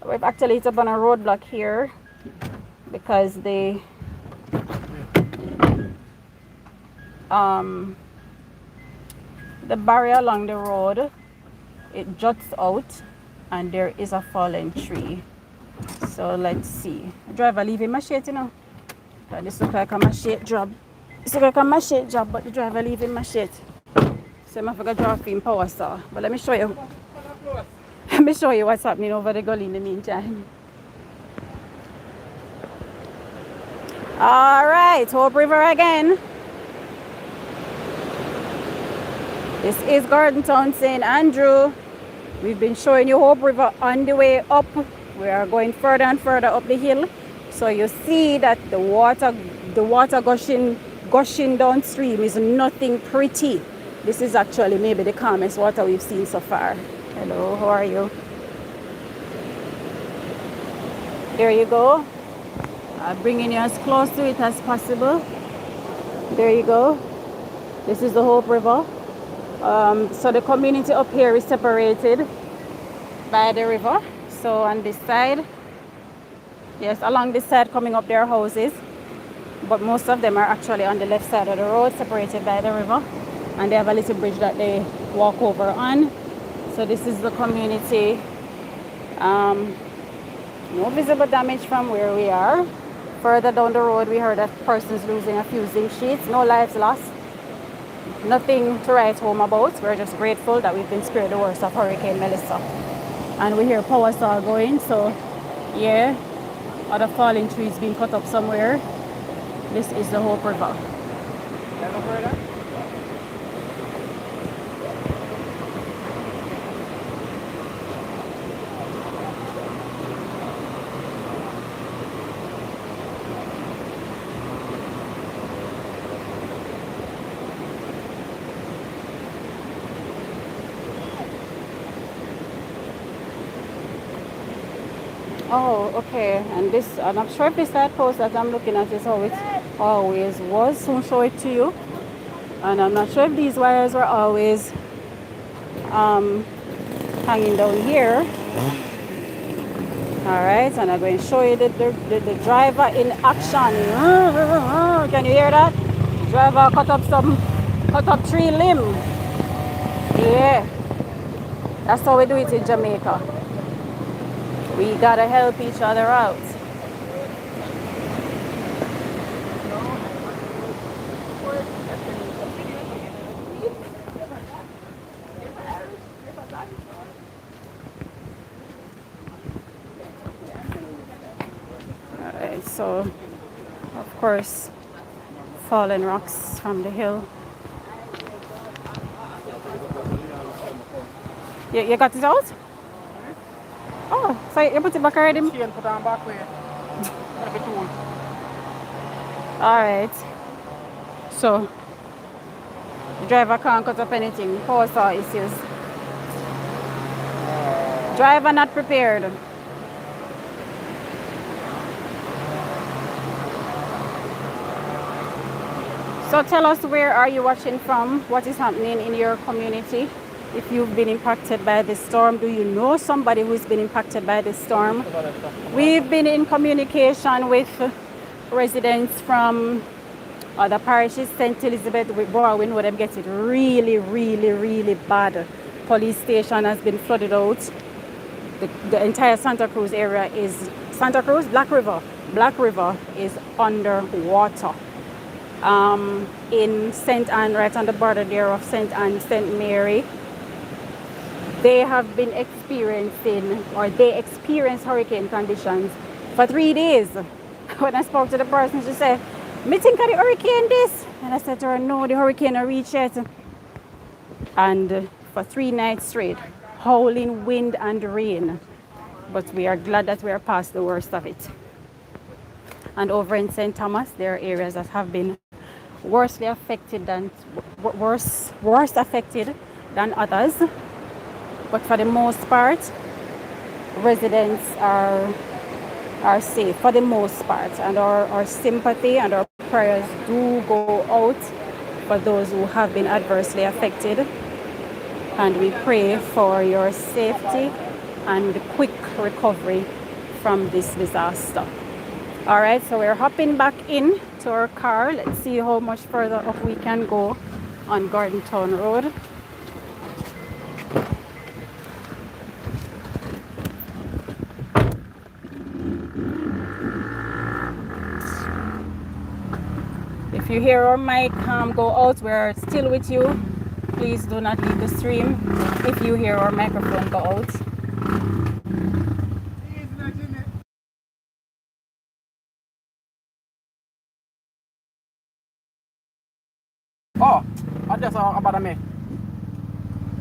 We've actually hit up on a roadblock here because the barrier along the road, it juts out and there is a fallen tree. So let's see. The driver leaving machete now. This looks like a machete job. This looks like a machete job, but the driver leaving machete. So I'm going to drop in power saw. But let me show you Let me show you what's happening over the gully in the meantime. All right, Hope River again. This is Garden Town, St. Andrew. We've been showing you Hope River on the way up. We are going further and further up the hill. So you see that the water gushing downstream is nothing pretty. This is actually maybe the calmest water we've seen so far. Hello, how are you? There you go. I'm bringing you as close to it as possible. There you go. This is the Hope River. So the community up here is separated by the river. So on this side, yes, along this side coming up there are houses, but most of them are actually on the left side of the road, separated by the river, and they have a little bridge that they walk over on. So this is the community. No visible damage from where we are. Further down the road, we heard that persons losing a few zinc sheets. No lives lost. Nothing to write home about. We're just grateful that we've been spared the worst of Hurricane Melissa. And we hear power saw going, so yeah, other fallen trees being cut up somewhere. This is the Hope River. Oh, okay. And this, I'm not sure if this side post that I'm looking at is how it always was. Soon show it to you. And I'm not sure if these wires were always hanging down here. All right, and I'm going to show you the driver in action. Can you hear that? Driver cut up tree limb. Yeah, that's how we do it in Jamaica. We gotta help each other out. Alright, so of course, fallen rocks from the hill. You got it out? Oh, so you put it back already? Chain put on back way. Alright. So, the driver can't cut up anything. Power saw issues. Driver not prepared. So tell us, where are you watching from? What is happening in your community? If you've been impacted by this storm, do you know somebody who's been impacted by this storm? We've been in communication with residents from other parishes. St. Elizabeth with Borwin, where them get it really bad. Police station has been flooded out. The entire Santa Cruz area is Black River is underwater. In St. Anne, right on the border there of St. Anne, St. Mary, they have been they experienced hurricane conditions for 3 days. When I spoke to the person, she said, "Me think of the hurricane this." And I said to her, "No, the hurricane will reach yet." And for 3 nights straight, howling wind and rain. But we are glad that we are past the worst of it. And over in St. Thomas, there are areas that have been worse affected than others. But for the most part, residents are safe for the most part, and our sympathy and our prayers do go out for those who have been adversely affected, and we pray for your safety and quick recovery from this disaster. All right, so we're hopping back in to our car. Let's see how much further up we can go on Garden Town Road. If you hear our mic go out, we're still with you. please do not leave the stream if you hear our microphone go out. Oh, I just saw about me.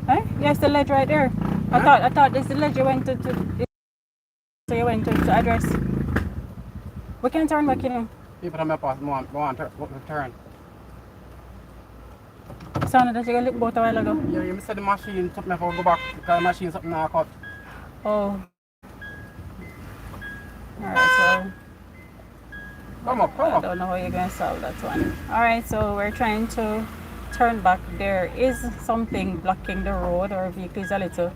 Eh? Yes, the ledge right there. I thought this the ledge you went to so you went to address. We can turn back, you know. People tell me pass, want to turn. Sounded that you look both a while ago. Yeah, you said the machine took me for go back because the machine something now cut. Oh. Alright, so Come up, come I up. don't know how you're going to solve that one. Alright, so we're trying to turn back. There is something blocking the road. Our vehicle is a little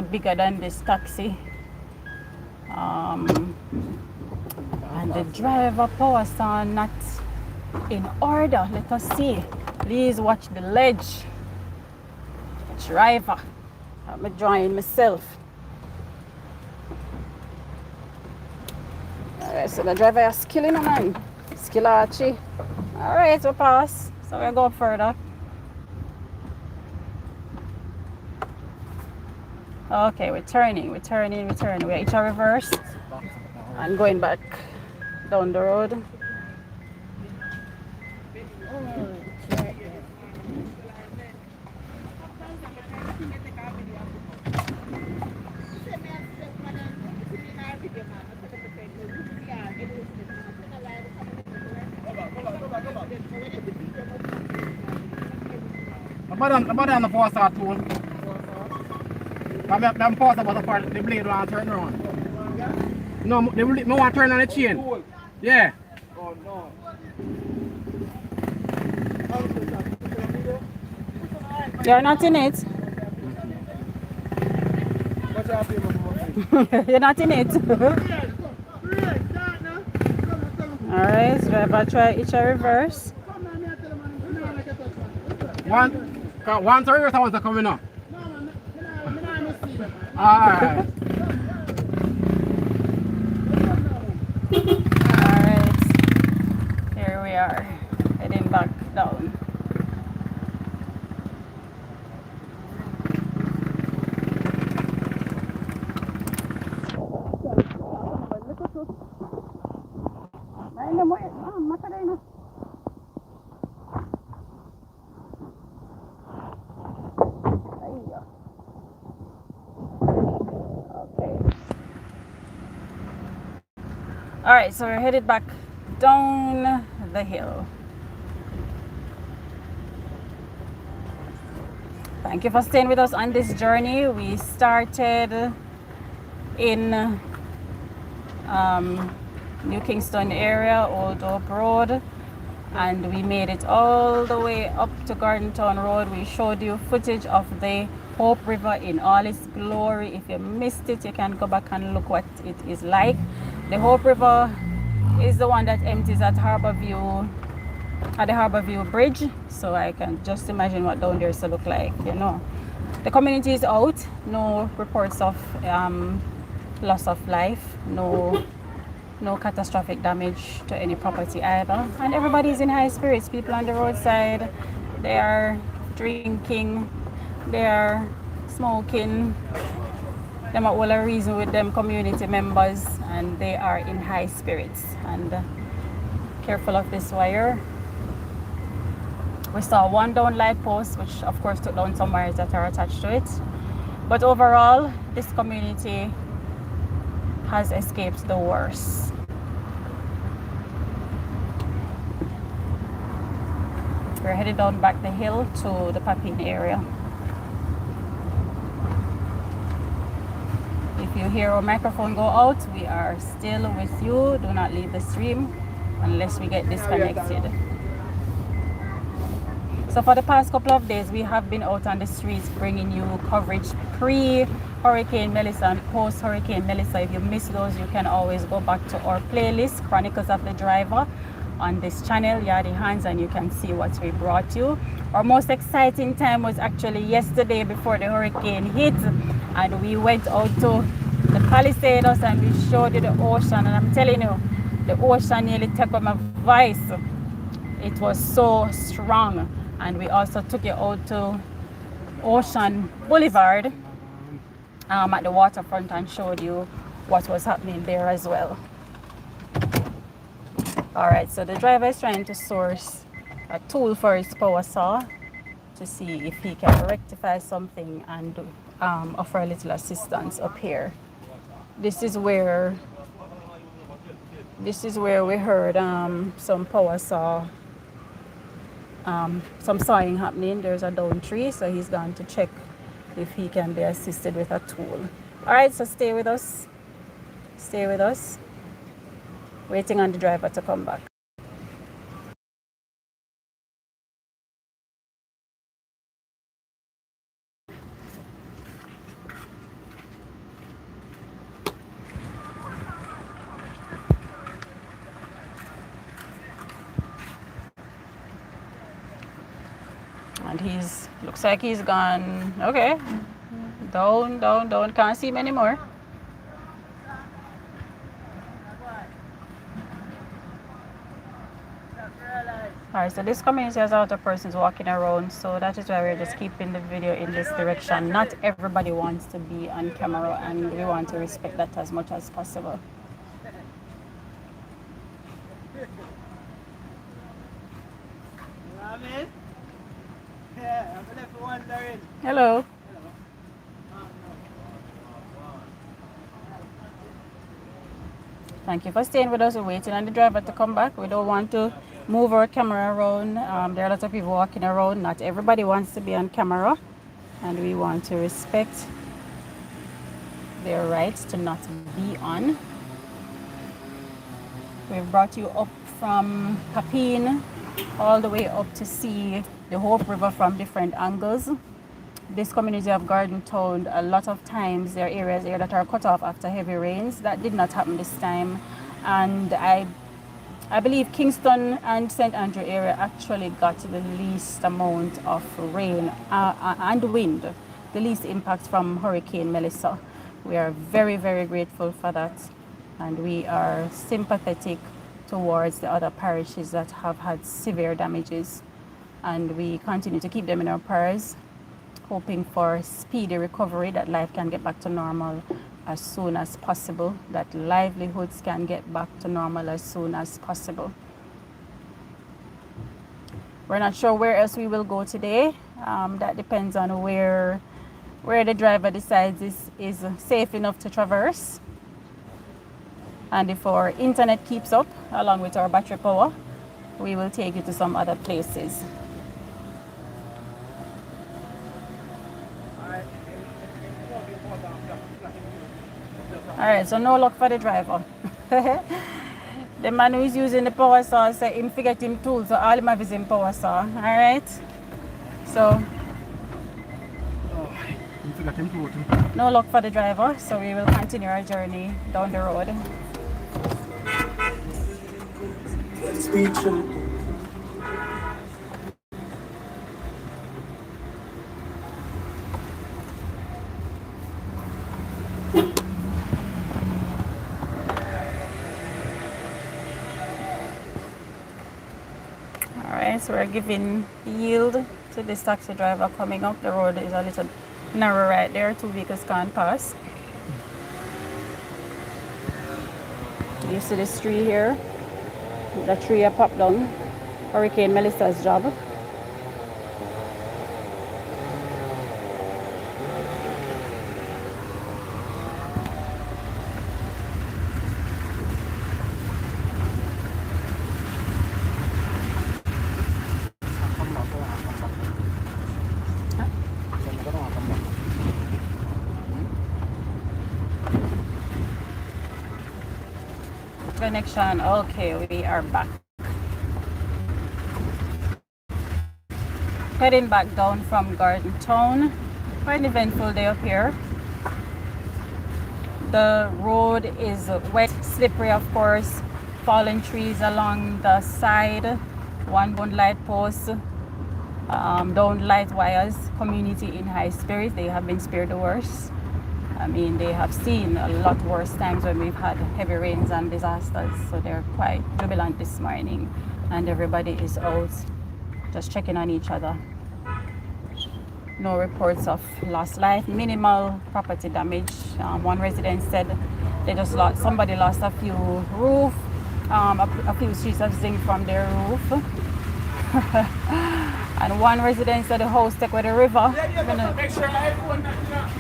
bigger than this taxi. And the driver power stand not in order. Let us see. Please watch the ledge. Driver. I'm drawing myself. Alright, so the driver is skilling a man. Skillachi. Alright, we pass. So we'll go further. Okay, we're turning. We're each a reverse and going back down the road. About on the force start tool. I'm pause about the part, the blade want to turn around. No, they want to turn on the chain. Yeah. Oh no. You're not in it. You're not in it. Alright, driver try each a reverse. One to reverse, one's coming up. Alright. Alright. Here we are. Heading back down. Alright, so we're headed back down the hill. Thank you for staying with us on this journey. We started in New Kingston area, Old Hope Road, and we made it all the way up to Gardentown Road. We showed you footage of the Hope River in all its glory. If you missed it, you can go back and look what it is like. The Hope River is the one that empties at the Harbour View Bridge. So I can just imagine what down there is to look like, you know. The community is out. No reports of loss of life. No catastrophic damage to any property either. And everybody's in high spirits. People on the roadside, they are drinking, they are smoking. Them are all a reason with them community members, and they are in high spirits. And careful of this wire. We saw one down light post, which of course took down some wires that are attached to it. But overall, this community has escaped the worst. We're headed down back the hill to the Papine area. If you hear our microphone go out, we are still with you. Do not leave the stream unless we get disconnected. So for the past couple of days, we have been out on the streets bringing you coverage pre-Hurricane Melissa and post-Hurricane Melissa. If you missed those, you can always go back to our playlist, Chronicles of the Driver, on this channel, Yaadie Hands, and you can see what we brought you. Our most exciting time was actually yesterday before the hurricane hit, and we went out to the Palisades and we showed you the ocean, and I'm telling you, the ocean nearly took my voice. It was so strong. And we also took you out to Ocean Boulevard at the waterfront and showed you what was happening there as well. Alright, so the driver is trying to source a tool for his power saw to see if he can rectify something and offer a little assistance up here. This is where we heard some power saw, some sawing happening. There's a down tree, so he's going to check if he can be assisted with a tool. Alright, so stay with us. Stay with us. Waiting on the driver to come back. And looks like he's gone. Okay. Down. Can't see him anymore. Alright, so this community has a lot of persons walking around, so that is why we're just keeping the video in this direction. Not everybody wants to be on camera, and we want to respect that as much as possible. Hello. Thank you for staying with us. We're waiting on the driver to come back. We don't want to move our camera around. There are a lot of people walking around. Not everybody wants to be on camera, and we want to respect their rights to not be on. We've brought you up from Papine all the way up to see the Hope River from different angles. This community of Garden Town, a lot of times there are areas here that are cut off after heavy rains. That did not happen this time, and I believe Kingston and St. Andrew area actually got the least amount of rain and wind, the least impact from Hurricane Melissa. We are very, very grateful for that, and we are sympathetic towards the other parishes that have had severe damages, and we continue to keep them in our prayers, hoping for speedy recovery, that life can get back to normal as soon as possible, that livelihoods can get back to normal as soon as possible. We're not sure where else we will go today. That depends on where the driver decides is safe enough to traverse. And if our internet keeps up, along with our battery power, we will take you to some other places. Alright, so no luck for the driver. The man who is using the power saw said him forget him tool, so all him have is him power saw. Alright? So no luck for the driver, so we will continue our journey down the road. Alright, so we're giving yield to this taxi driver coming up. The road is a little narrow right there, 2 vehicles can't pass. You see this tree here? The tree has popped down. Hurricane Melissa's job. Connection. Okay, we are back. Heading back down from Garden Town. Quite an eventful day up here. The road is wet, slippery, of course. Fallen trees along the side. One bone light post. Down light wires. Community in high spirits. They have been spared the worst. I mean, they have seen a lot worse times when we've had heavy rains and disasters, so they're quite jubilant this morning, and everybody is out just checking on each other. No reports of lost life, minimal property damage. One resident said they just lost, somebody lost a few roof, a few streets of zinc from their roof. And one resident said the house take with the river. I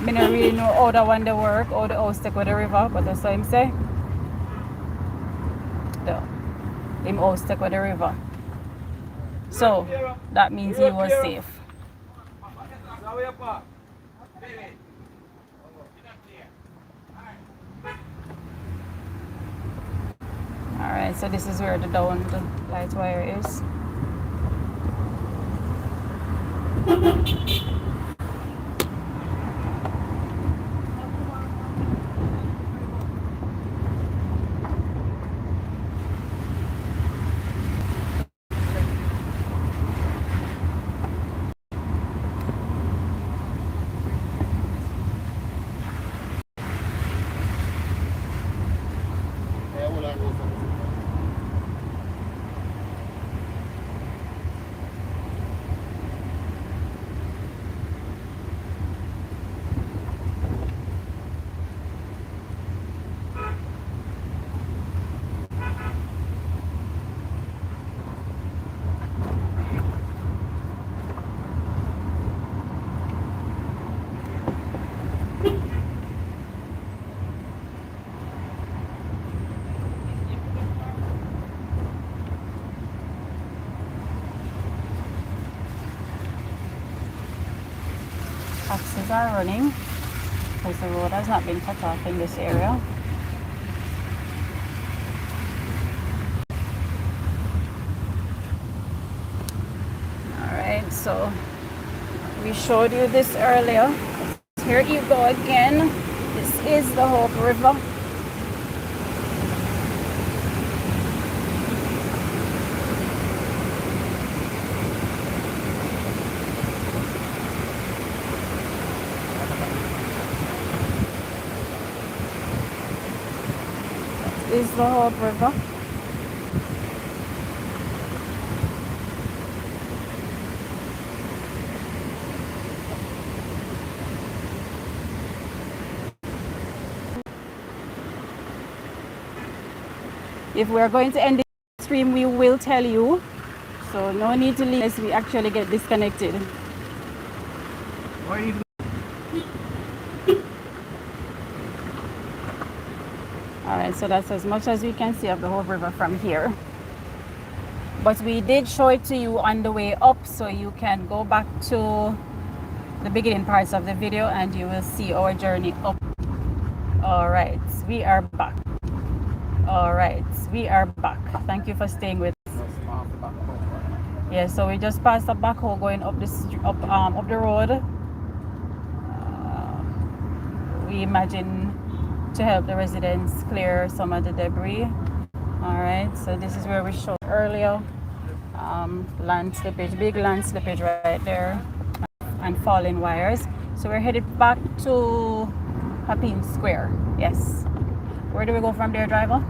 don't really know how that one they work, how the house take with the river, but that's what him say. Him house take with the river. So that means he was safe. Alright, so this is where the downed light wire is. Taxis are running because the road has not been cut off in this area. Alright, so we showed you this earlier. Here you go again. This is the Hope River. Is the Hope River. If we are going to end the stream, we will tell you. So no need to leave as we actually get disconnected. Alright, so that's as much as we can see of the Hope River from here. But we did show it to you on the way up, so you can go back to the beginning parts of the video and you will see our journey up. Alright, we are back. Alright, we are back. Thank you for staying with us. Yeah, so we just passed the backhoe going up up the road. We imagine to help the residents clear some of the debris. Alright, so this is where we showed earlier. Land slippage, big land slippage right there, and falling wires. So we're headed back to Papine Square. Yes. Where do we go from there, driver?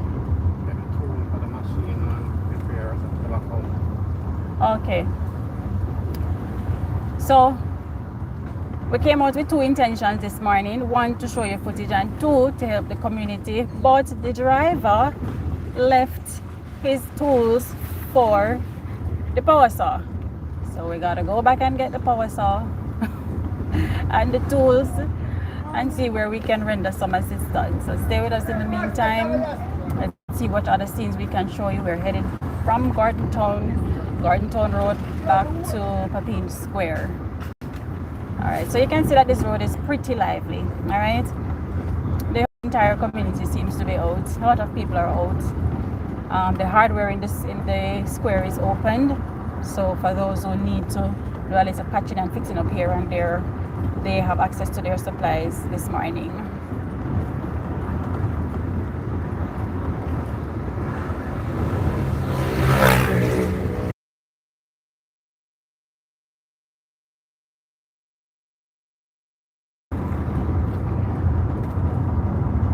Okay. So we came out with two intentions this morning. One, to show you footage, and two, to help the community. But the driver left his tools for the power saw. So we gotta go back and get the power saw and the tools and see where we can render some assistance. So stay with us in the meantime. Let's see what other scenes we can show you. We're headed from Garden Town Road back to Papine Square. Alright, so you can see that this road is pretty lively. Alright, the entire community seems to be out. A lot of people are out. The hardware in the square is opened, so for those who need to do a little patching and fixing up here and there, they have access to their supplies this morning.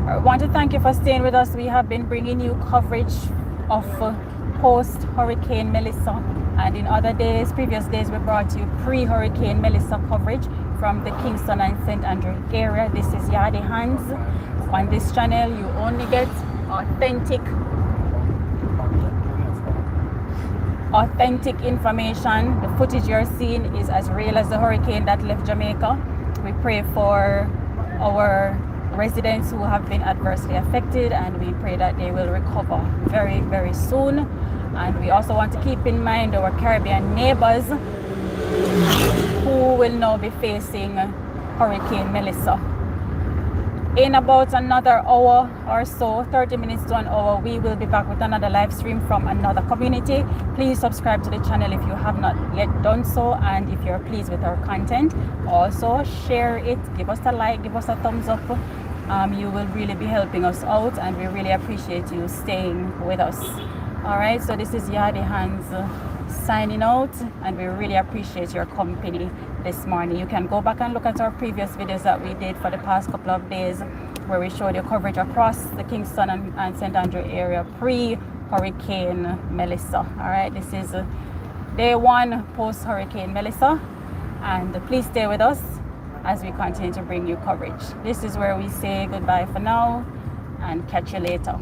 I want to thank you for staying with us. We have been bringing you coverage of post Hurricane Melissa, and in other days, previous days, we brought you pre-Hurricane Melissa coverage from the Kingston and St. Andrew area. This is Yaadie Hands. On this channel, you only get authentic information. The footage you're seeing is as real as the hurricane that left Jamaica. We pray for our residents who have been adversely affected, and we pray that they will recover very, very soon. And we also want to keep in mind our Caribbean neighbors who will now be facing Hurricane Melissa. In about another hour or so, 30 minutes to an hour, we will be back with another live stream from another community. Please subscribe to the channel if you have not yet done so, and if you're pleased with our content, also share it, give us a like, give us a thumbs up. You will really be helping us out, and we really appreciate you staying with us. All right, so this is Yaadie Hands signing out, and we really appreciate your company this morning. You can go back and look at our previous videos that we did for the past couple of days, where we showed you coverage across the Kingston and St. Andrew area pre-Hurricane Melissa. All right, this is day one post-Hurricane Melissa, and please stay with us as we continue to bring you coverage. This is where we say goodbye for now and catch you later.